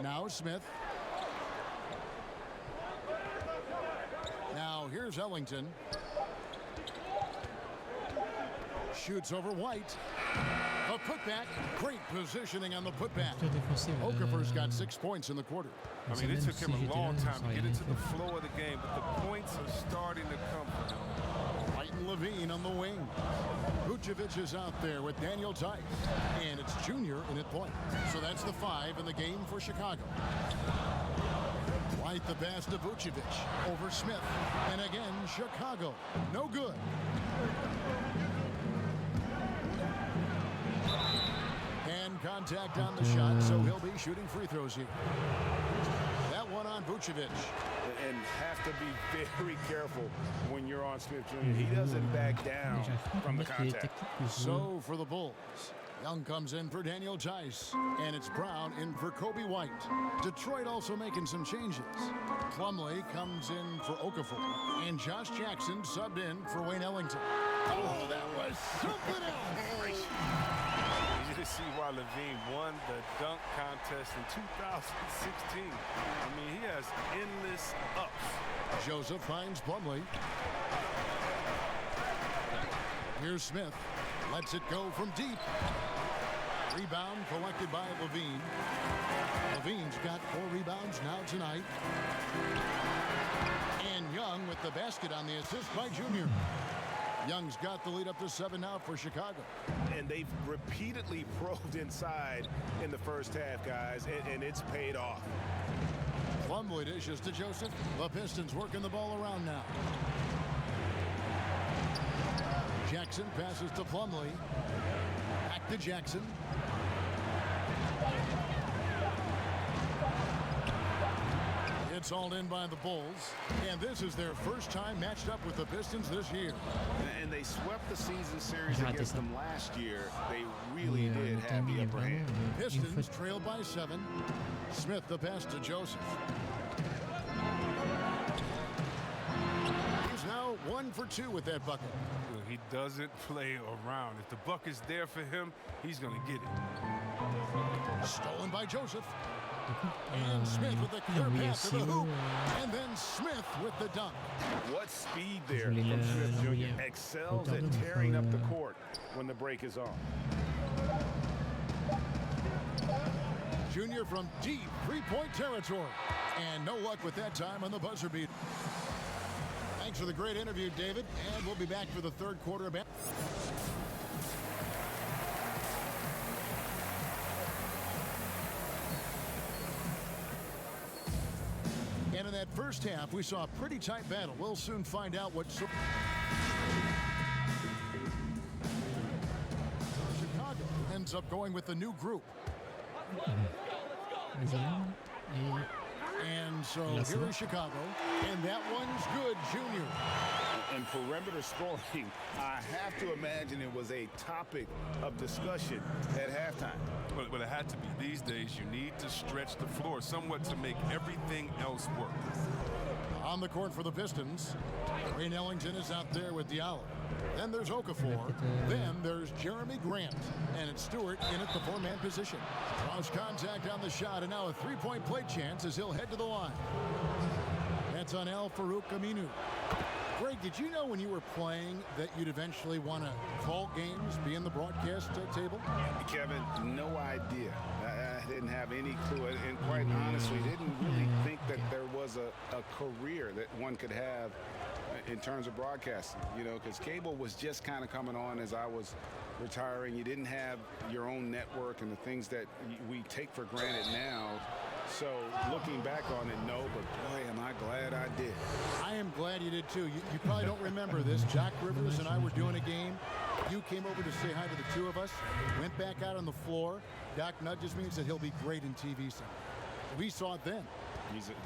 Now Smith. Now here's Ellington. Shoots over White. A putback. Great positioning on the putback. Okafor's got 6 points in the quarter. I mean, it took him a long time to get into the flow of the game, but the points are starting to come for him. White and Levine on the wing. Vucevic is out there with Daniel Tice. And it's Junior in at point. So that's the 5 in the game for Chicago. White the pass to Vucevic. Over Smith. And again, Chicago. No good. And contact on the shot, so he'll be shooting free throws here. That one on Vucevic. And have to be very careful when you're on Smith Jr. He doesn't back down from the contact. So for the Bulls, Young comes in for Daniel Tice, and it's Brown in for Kobe White. Detroit also making some changes. Plumlee comes in for Okafor, and Josh Jackson subbed in for Wayne Ellington. Oh, that was something else. Easy to see why Levine won the dunk contest in 2016. I mean, he has endless ups. Joseph finds Plumlee. Here's Smith. Lets it go from deep. Rebound collected by Levine. Levine's got 4 rebounds now tonight. And Young with the basket on the assist by Junior. Young's got the lead up to 7 now for Chicago. And they've repeatedly probed inside in the first half, guys, and it's paid off. Plumlee dishes to Joseph. The Pistons working the ball around now. Jackson passes to Plumlee. Back to Jackson. It's hauled in by the Bulls, and this is their first time matched up with the Pistons this year. And they swept the season series against them last year. They really did have the upper hand. Pistons trailed by 7. Smith the pass to Joseph. He's now 1 for 2 with that bucket. He doesn't play around. If the bucket's there for him, he's going to get it. Stolen by Joseph. And Smith with the clear pass to the hoop. And then Smith with the dunk. What speed there from Smith Jr. Excels at tearing up the court when the break is on. Junior from deep three-point territory. And no luck with that time on the buzzer beat. Thanks for the great interview, David. And we'll be back for the third quarter of And in that first half, we saw a pretty tight battle. We'll soon find out what... Chicago ends up going with the new group. And so here is Chicago, and that one's good, Junior. And perimeter scoring, I have to imagine it was a topic of discussion at halftime. But it had to be. These days, you need to stretch the floor somewhat to make everything else work. On the court for the Pistons, Wayne Ellington is out there with Diallo. Then there's Okafor. Then there's Jeremy Grant. And it's Stewart in at the 4-man position. Draws contact on the shot, and now a 3-point play chance as he'll head to the line. That's on Al Farouk Aminu. Greg, did you know when you were playing that you'd eventually want to call games, be in the broadcast table? Kevin, no idea. I didn't have any clue, and quite honestly, didn't really think that there was a career that one could have in terms of broadcasting, you know, because cable was just kind of coming on as I was retiring. You didn't have your own network and the things that we take for granted now. So looking back on it, no, but boy, am I glad I did. I am glad you did too. You probably don't remember this. Jack Rivers and I were doing a game. You came over to say hi to the two of us, went back out on the floor. Doc nudges me and said he'll be great in TV Center. We saw it then.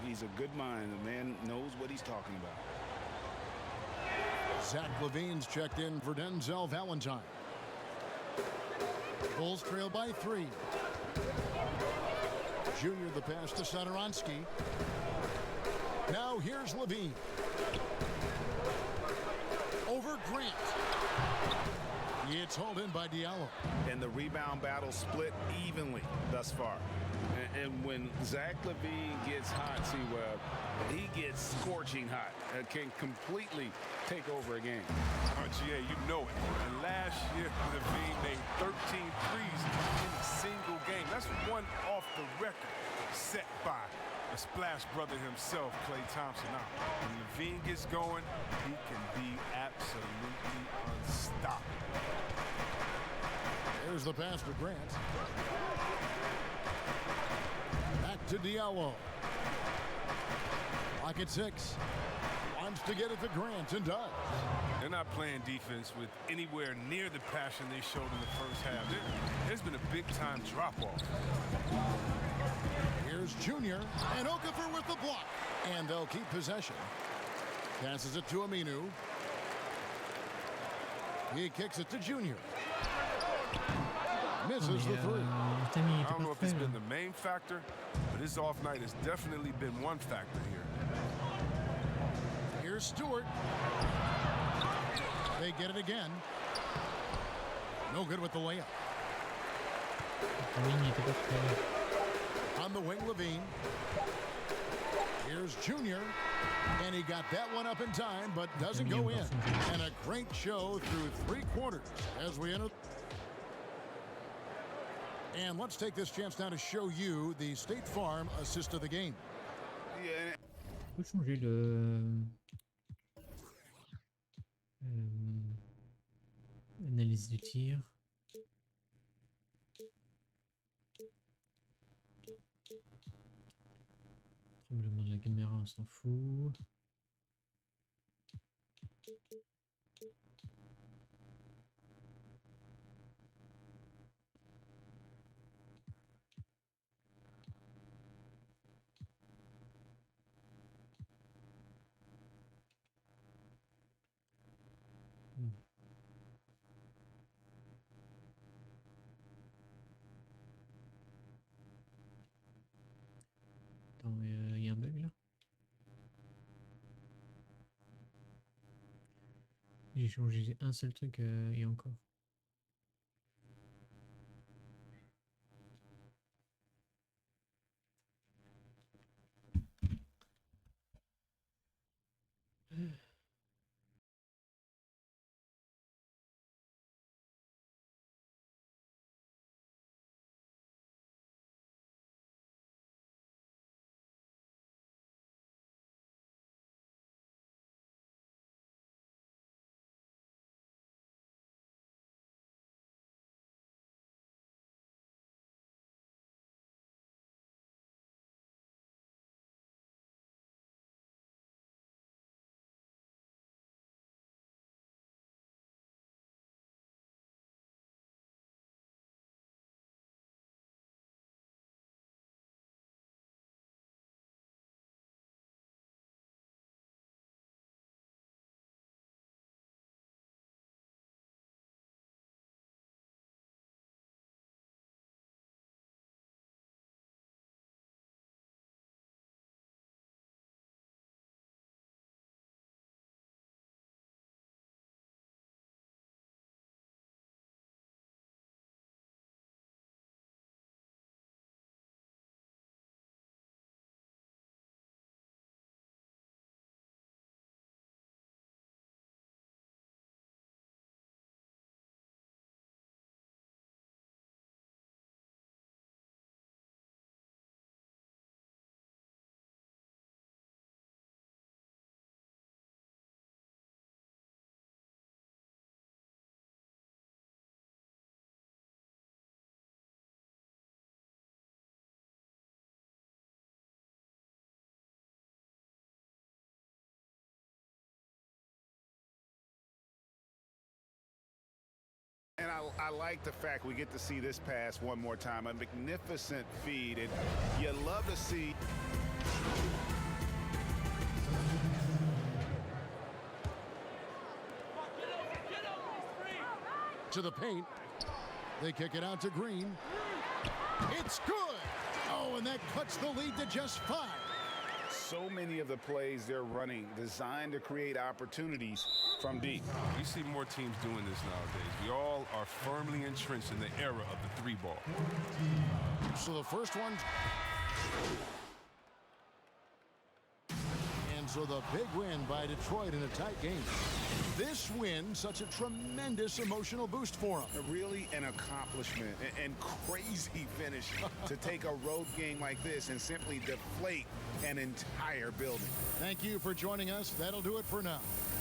He's a good mind. The man knows what he's talking about. Zach LaVine's checked in for Denzel Valentine. Bulls trail by 3. Junior the pass to Satoransky. Now here's LaVine. Over Grant. It's hauled in by Diallo. And the rebound battle split evenly thus far. And when Zach LaVine gets hot, C-Web, he gets scorching hot and can completely take over a game. GA, you know it. And last year, LaVine made 13 threes in a single game. That's one off the record set by the Splash brother himself, Klay Thompson. Now, when LaVine gets going, he can be absolutely unstoppable. There's the pass to Grant. Back to Diallo. Clock at 6. Wants to get it to Grant and does. They're not playing defense with anywhere near the passion they showed in the first half. There's been a big-time drop-off. Here's Junior, and Okafor with the block. And they'll keep possession. Passes it to Aminu. He kicks it to Junior. Misses the 3. I don't know if it's been the main factor, but his off night has definitely been one factor here. Here's Stewart. They get it again. No good with the layup. On the wing, LaVine. Here's Junior. And he got that one up in time, but doesn't go in. And a great show through 3 quarters as we enter. And let's take this chance now to show you the State Farm assist of the game. On peut changer le analyse du tir. Tremblement de la caméra, on s'en fout. J'ai changé un seul truc et encore. And I like the fact we get to see this pass one more time. A magnificent feed, and you love to see. To the paint. They kick it out to Green. It's good. Oh, and that cuts the lead to just 5. So many of the plays they're running designed to create opportunities from deep. We see more teams doing this nowadays. We all are firmly entrenched in the era of the 3-ball. So the first one. And so the big win by Detroit in a tight game. This win, such a tremendous emotional boost for them. Really an accomplishment and crazy finish to take a road game like this and simply deflate an entire building. Thank you for joining us. That'll do it for now.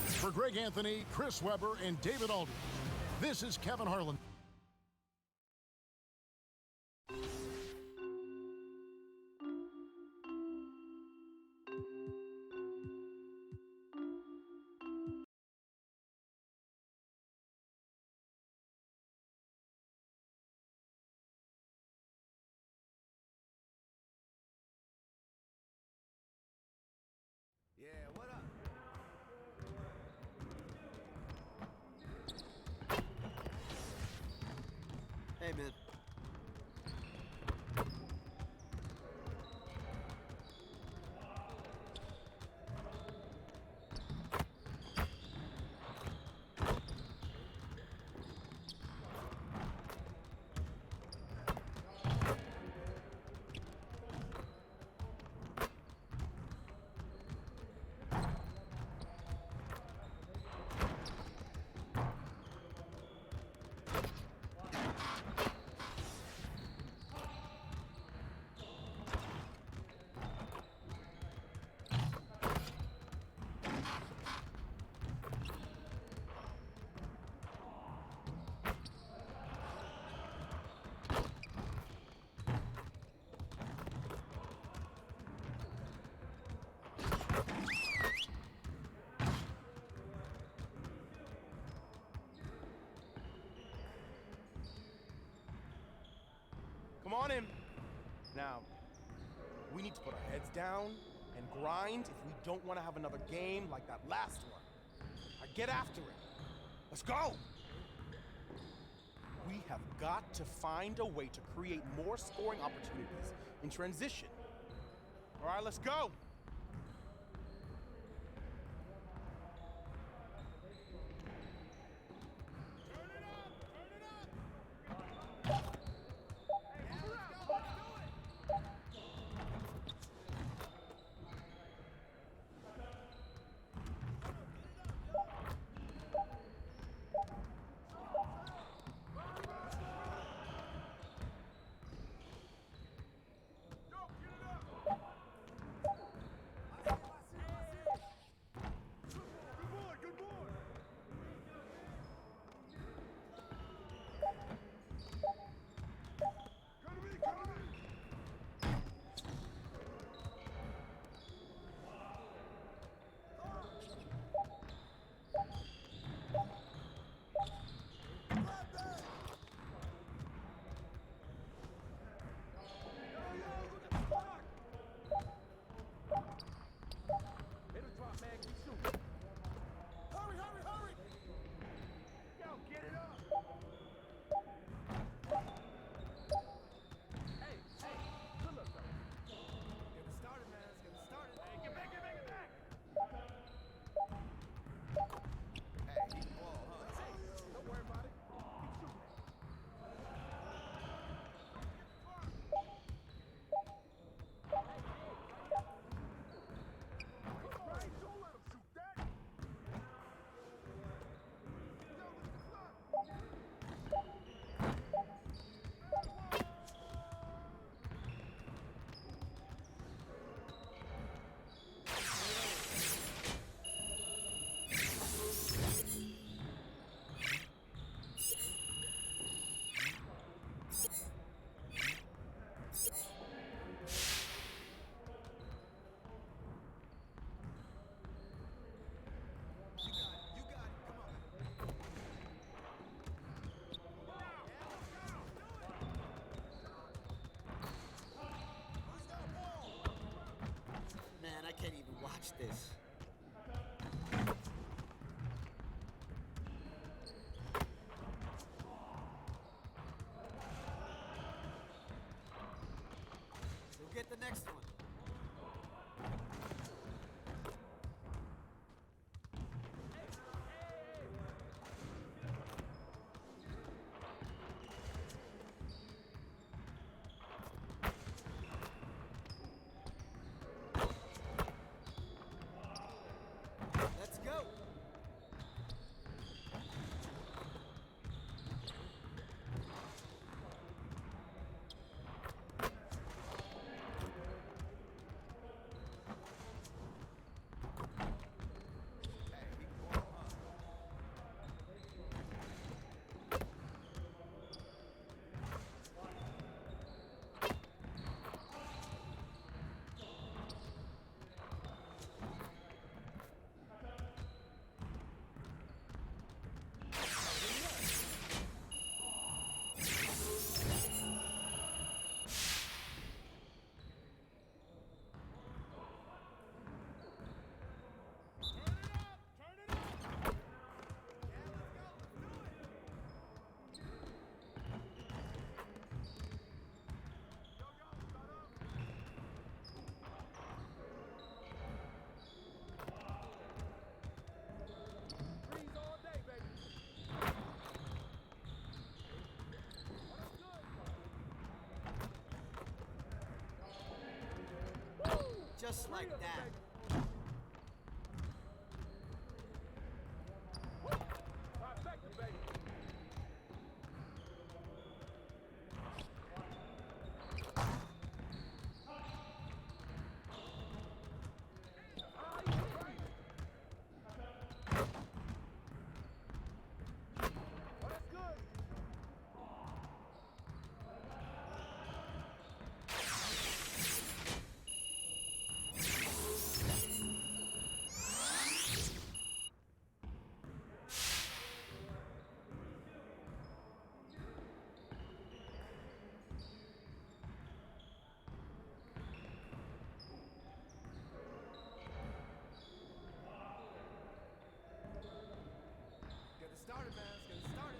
For Greg Anthony, Chris Webber, and David Aldridge, this is Kevin Harlan. Yeah, what up? Hey, man. Come on in. Now, we need to put our heads down and grind if we don't want to have another game like that last one. Now get after it. Let's go. We have got to find a way to create more scoring opportunities in transition. All right, let's go. Just like that. Started, man. Let's get it started.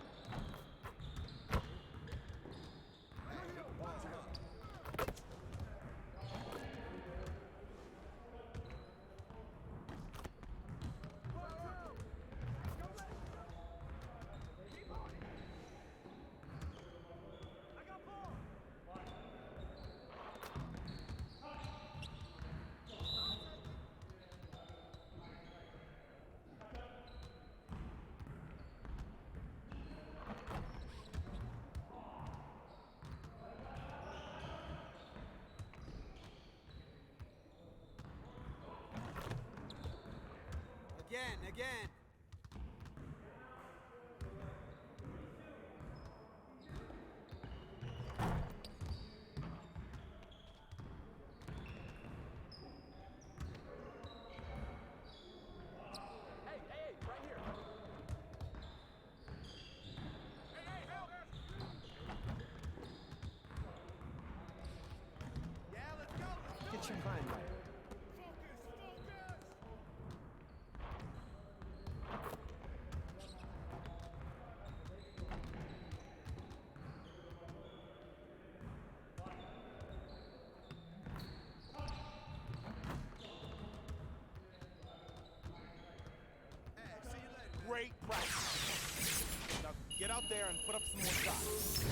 Again. Hey, right here. Hey, help! Yeah, let's go. Get your mind right. Great practice. Now get out there and put up some more shots.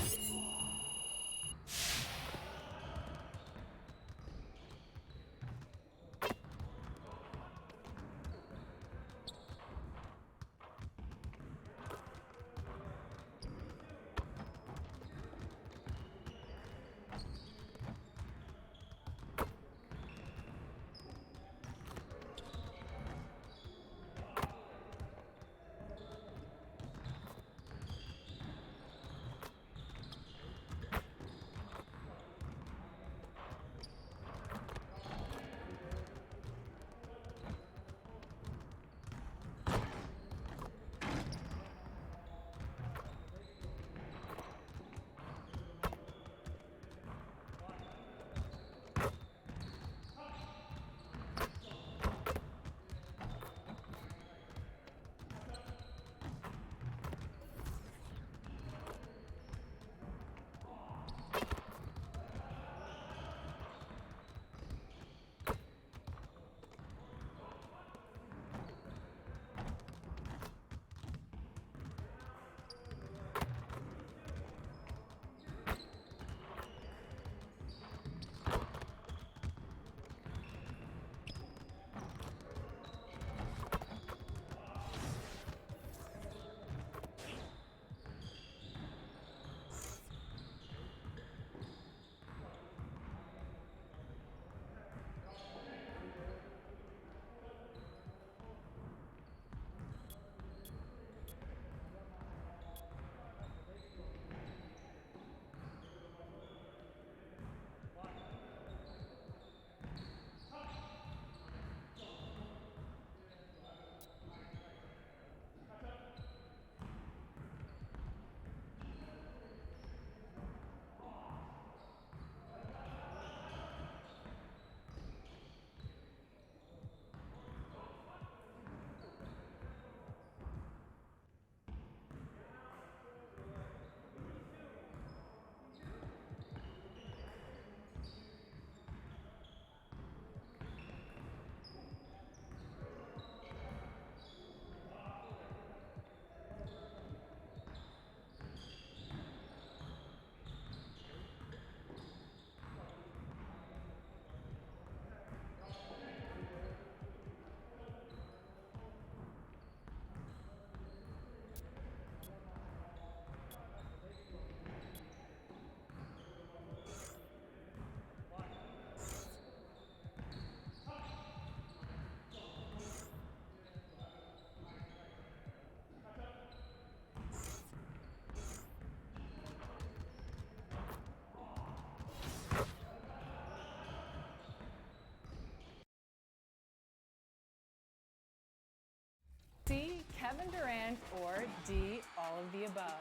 Kevin Durant, or D, all of the above?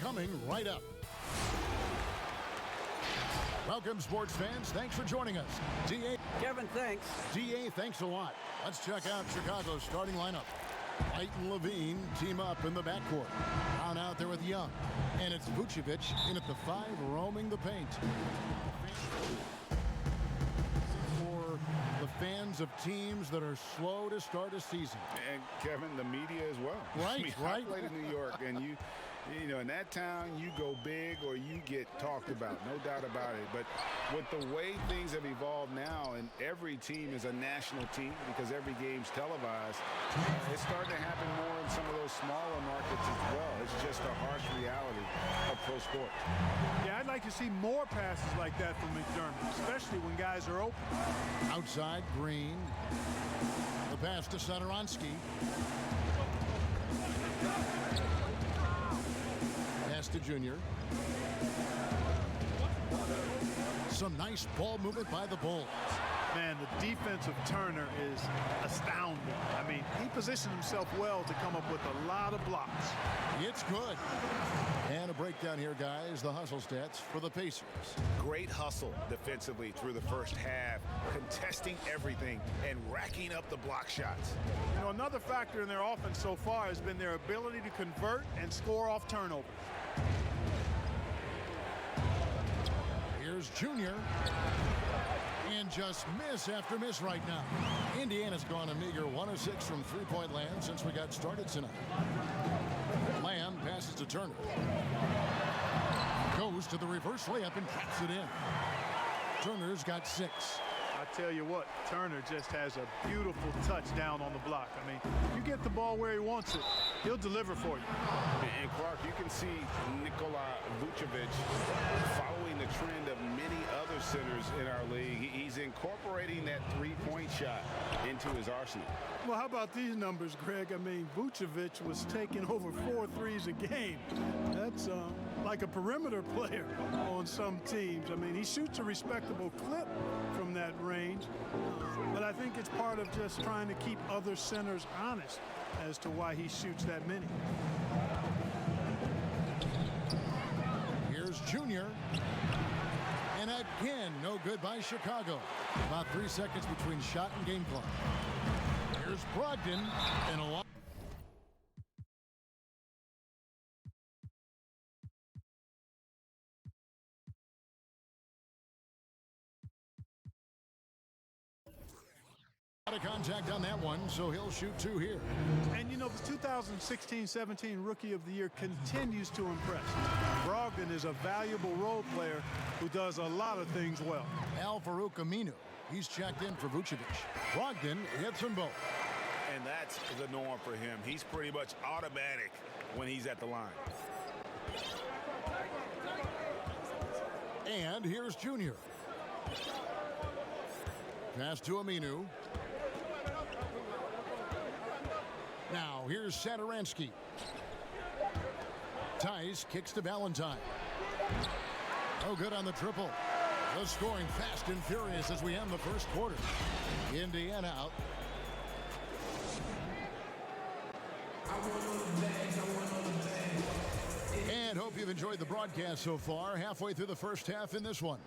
Coming right up. Welcome, sports fans. Thanks for joining us. DA. Kevin, thanks. DA, thanks a lot. Let's check out Chicago's starting lineup. White and Levine team up in the backcourt. Brown out there with Young. And it's Vucevic in at the 5, roaming the paint. For the fans of teams that are slow to start a season. And Kevin, the media as well. Right, I mean, right. I played in New York, and you know, in that town, you go big or you get talked about, no doubt about it. But with the way things have evolved now, and every team is a national team because every game's televised, it's starting to happen more in some of those smaller markets as well. It's just a harsh reality of pro sport. Yeah, I'd like to see more passes like that from McDermott, especially when guys are open. Outside, Green. The pass to Satoransky. To Junior. Some nice ball movement by the Bulls. Man, the defense of Turner is astounding. I mean, he positioned himself well to come up with a lot of blocks. It's good. And a breakdown here, guys. The hustle stats for the Pacers. Great hustle defensively through the first half, contesting everything and racking up the block shots. You know, another factor in their offense so far has been their ability to convert and score off turnovers. Here's Junior. And just miss after miss right now. Indiana's gone a meager 1 of 6 from three-point land since we got started tonight. Lamb passes to Turner. Goes to the reverse layup and traps it in. Turner's got 6. I tell you what, Turner just has a beautiful touch down on the block. I mean, you get the ball where he wants it, he'll deliver for you. And Clark, you can see Nikola Vucevic following the trend of many other centers in our league. He's incorporating that three-point shot into his arsenal. Well, how about these numbers, Greg? I mean, Vucevic was taking over 4 threes a game. That's like a perimeter player on some teams. I mean, he shoots a respectable clip from that range, but I think it's part of just trying to keep other centers honest as to why he shoots that many. Here's Junior. And again, no good by Chicago. About 3 seconds between shot and game clock. Here's Brogdon and a lot. Out of contact on that one, so he'll shoot 2 here. And you know, the 2016-17 Rookie of the Year continues to impress. Brogdon is a valuable role player who does a lot of things well. Al-Farouq Aminu, he's checked in for Vucevic. Brogdon hits them both. And that's the norm for him. He's pretty much automatic when he's at the line. And here's Junior. Pass to Aminu. Now here's Satoransky. Tice kicks to Valentine. Oh, good on the triple. The scoring fast and furious as we end the first quarter. Indiana out. And hope you've enjoyed the broadcast so far. Halfway through the first half in this one.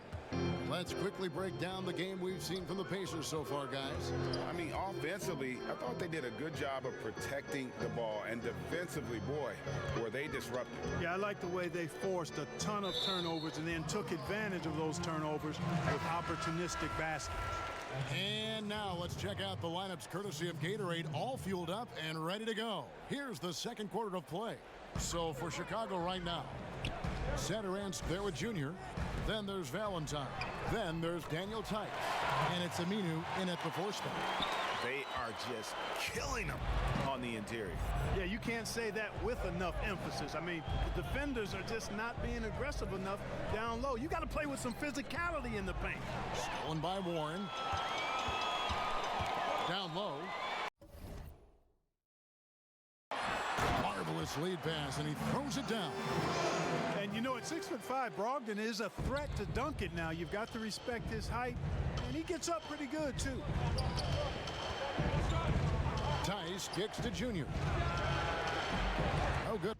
Let's quickly break down the game we've seen from the Pacers so far, guys. I mean, offensively, I thought they did a good job of protecting the ball. And defensively, boy, were they disruptive. Yeah, I like the way they forced a ton of turnovers and then took advantage of those turnovers with opportunistic baskets. And now let's check out the lineups courtesy of Gatorade, all fueled up and ready to go. Here's the second quarter of play. So for Chicago right now, Satoransky there with Junior. Then there's Valentine. Then there's Daniel Tice. And it's Aminu in at the 4 spot. They are just killing them on the interior. Yeah, you can't say that with enough emphasis. I mean, the defenders are just not being aggressive enough down low. You got to play with some physicality in the paint. Stolen by Warren. Down low. Marvelous this lead pass, and he throws it down. And you know, at 6'5", Brogdon is a threat to dunk it now. You've got to respect his height, and he gets up pretty good, too. Tice kicks to Junior. Oh, good.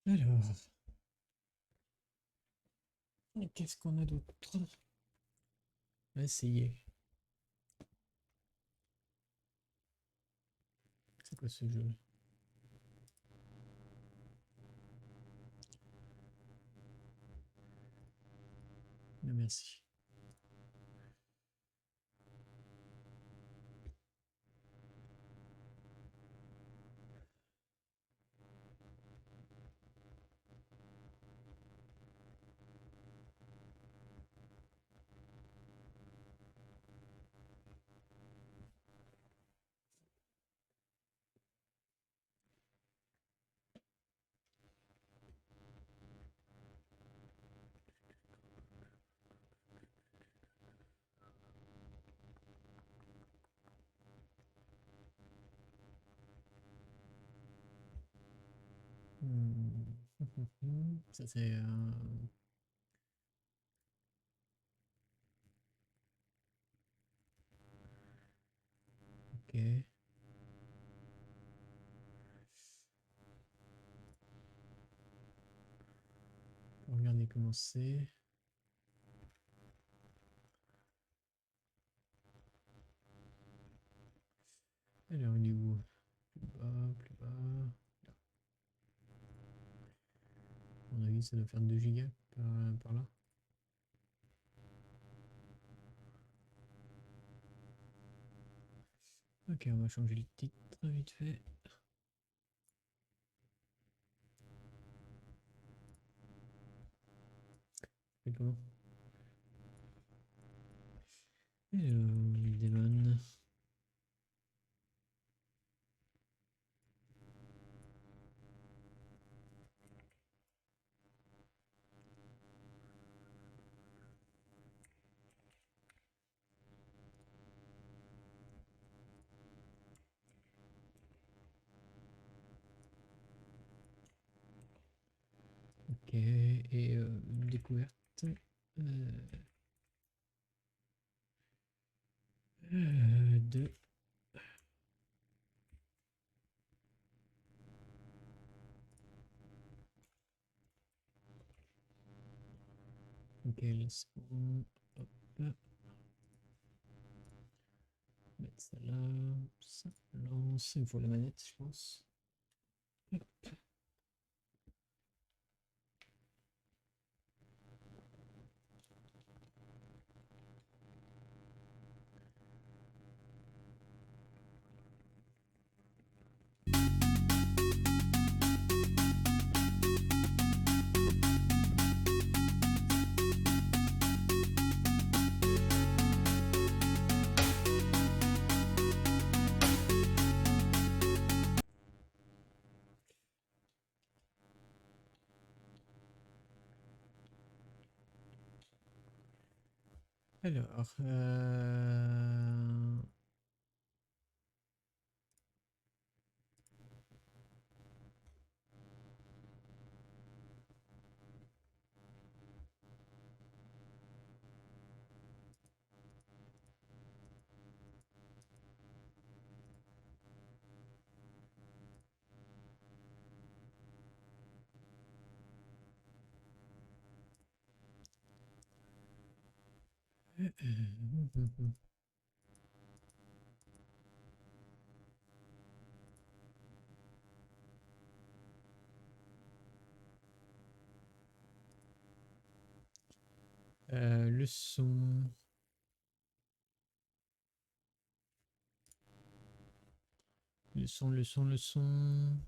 Alors, qu'est-ce qu'on a d'autre? On va essayer. C'est quoi ce jeu? Non, merci. Ça c'est ok. On va regarder comment c'est. Alors il est où? Plus bas, plus bas. Là. À mon avis ça doit faire 2 gigas par là. Ok, on va changer le titre vite fait. C'est comment? Demon. Ok, et découverte. Deux. Ok, là c'est bon. Hop. Mettre ça là, ça lance, il me faut la manette, je pense. Hop. Alors, le son. Le son.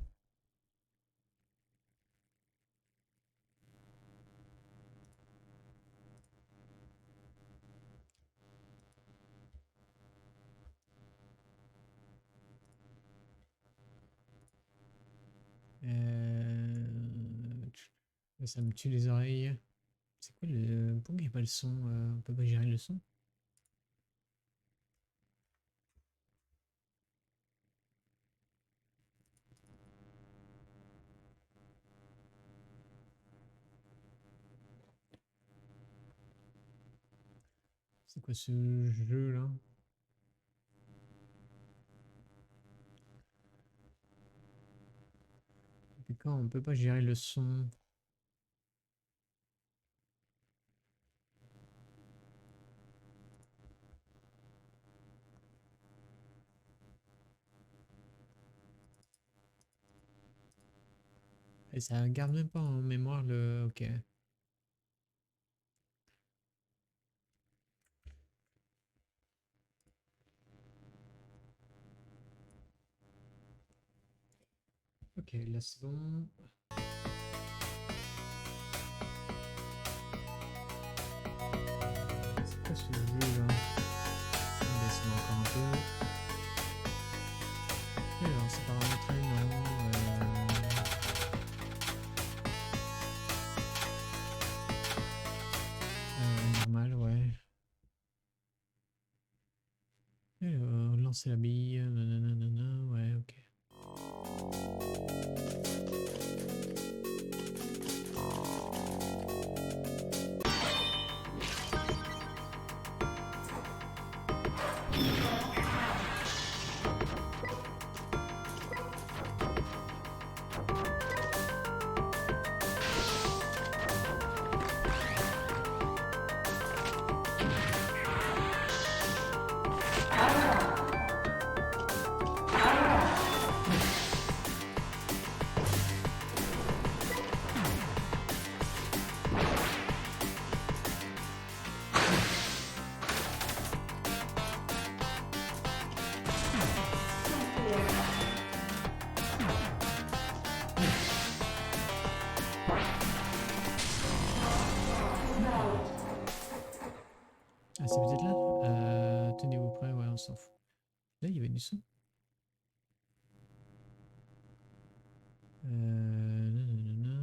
Ça me tue les oreilles. C'est quoi le... Pourquoi il n'y a pas le son on peut pas gérer le son? C'est quoi ce jeu là? Depuis quand on peut pas gérer le son? Et ça garde même pas en mémoire le... Ok. Ok, là c'est bon. C'est quoi ce jeu là? On va baisser encore un peu. Alors c'est paramétré, non. Normal, ouais. Alors, lancer la bille, nanana, ouais, ok. Ah, c'est peut-être là? Tenez-vous prêts, ouais, on s'en fout. Là, il y avait du son. Oui, non.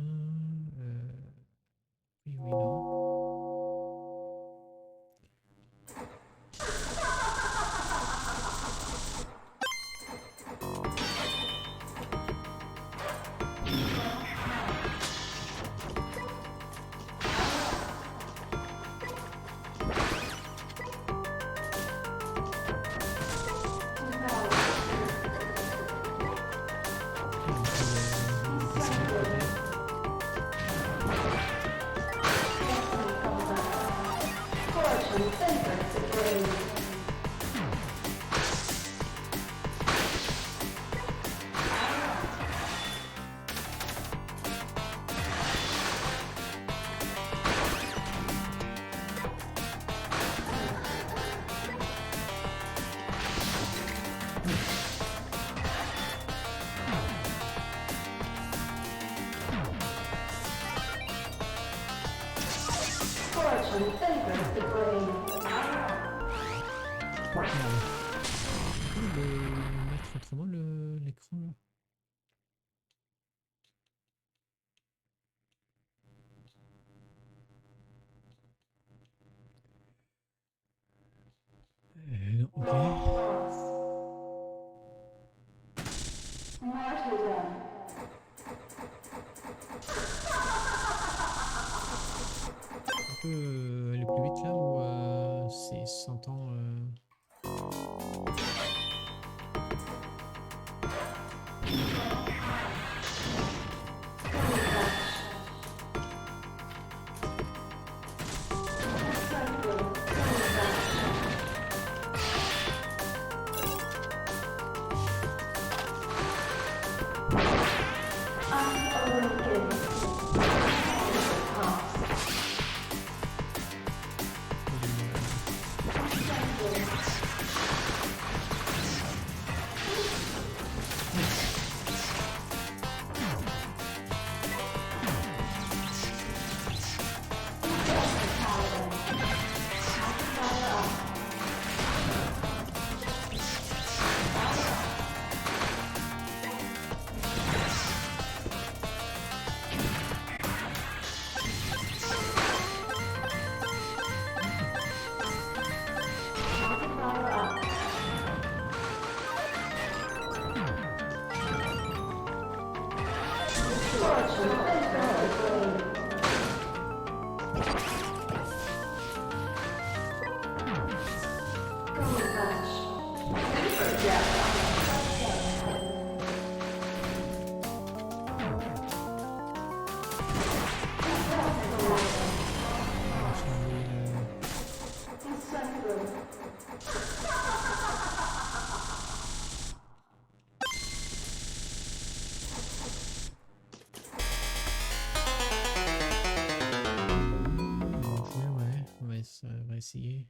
Mettre autrement l'écran là. Ok. On peut aller plus vite là ou c'est 100 ans on va essayer.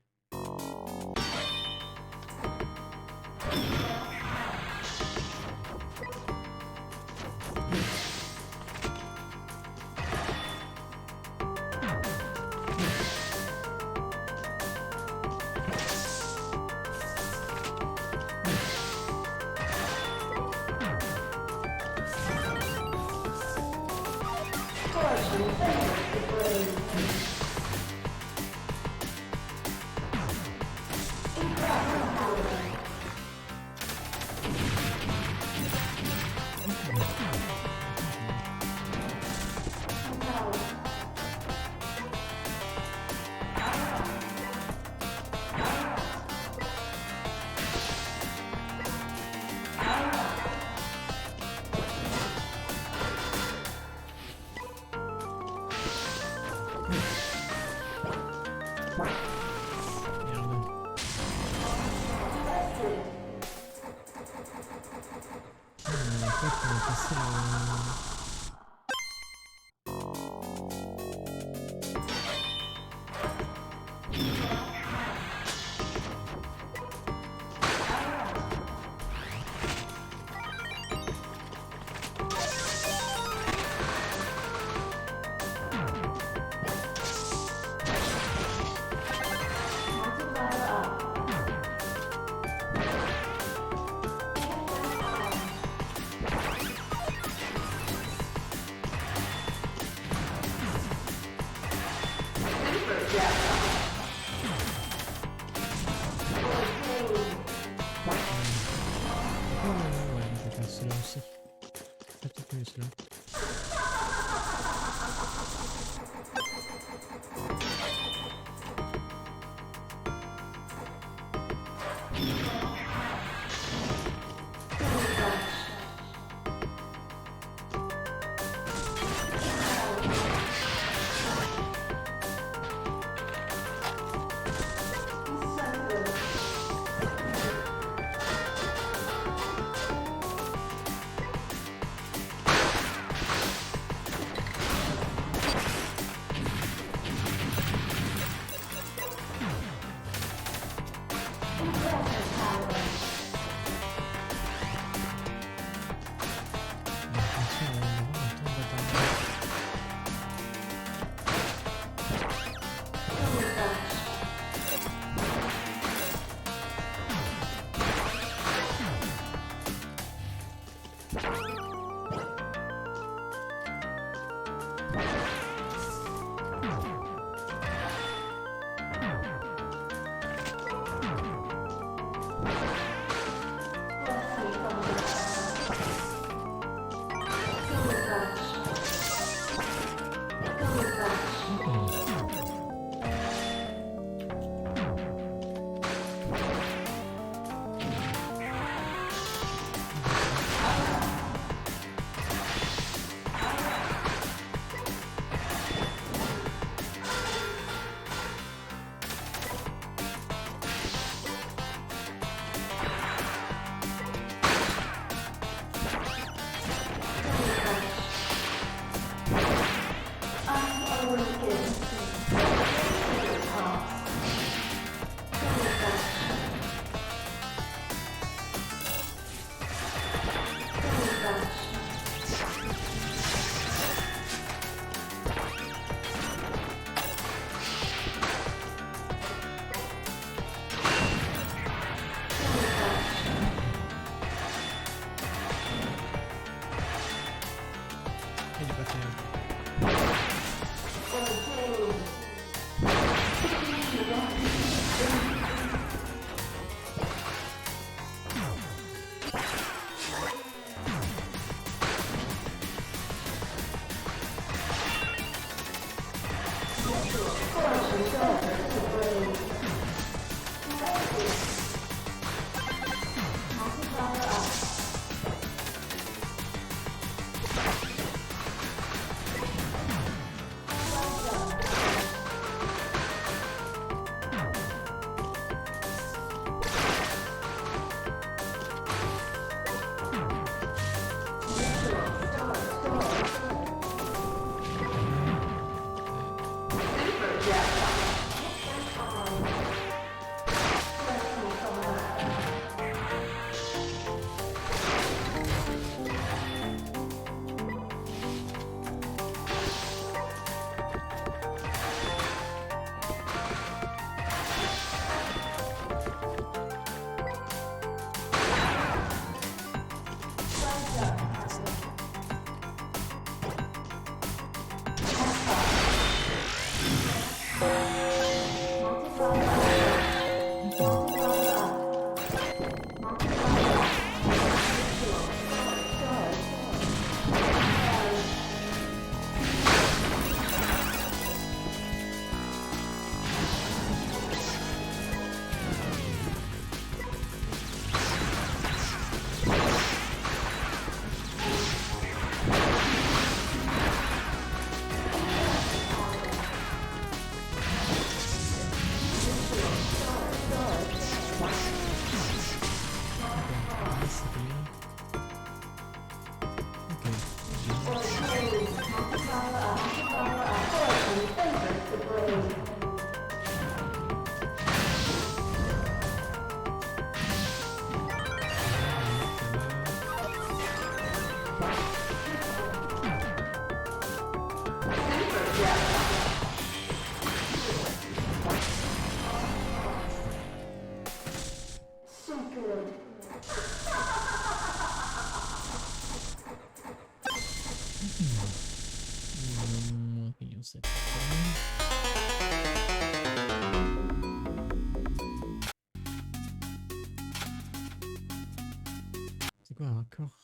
C'est quoi un raccord?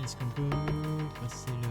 Est-ce qu'on peut passer le...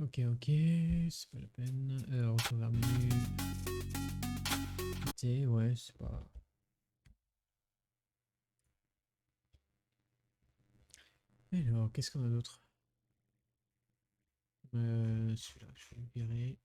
Ok. Ok, c'est pas la peine. Retour vers menu. Quitter, ouais, c'est pas... Alors, qu'est-ce qu'on a d'autre? Celui-là, je vais le virer.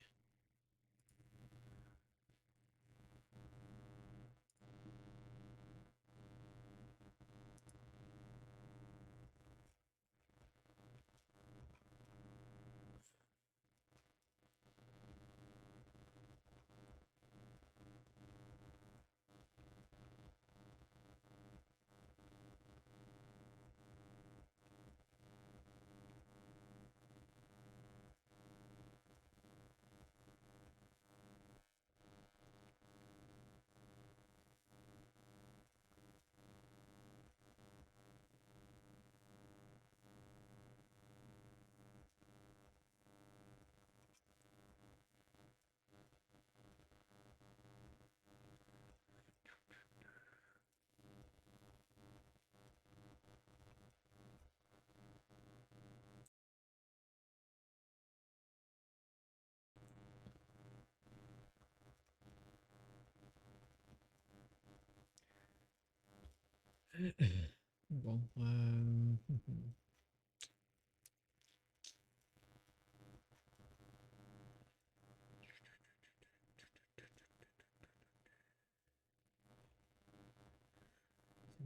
Bon,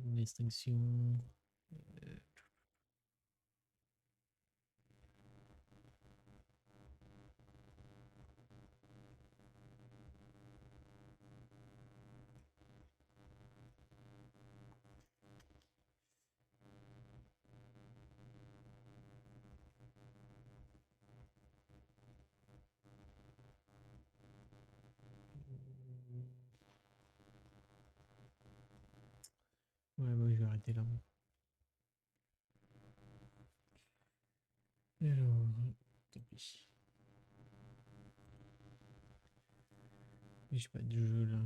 une extinction. Ouais, bah oui, je vais arrêter là. Alors, tant pis. J'ai pas de jeu là.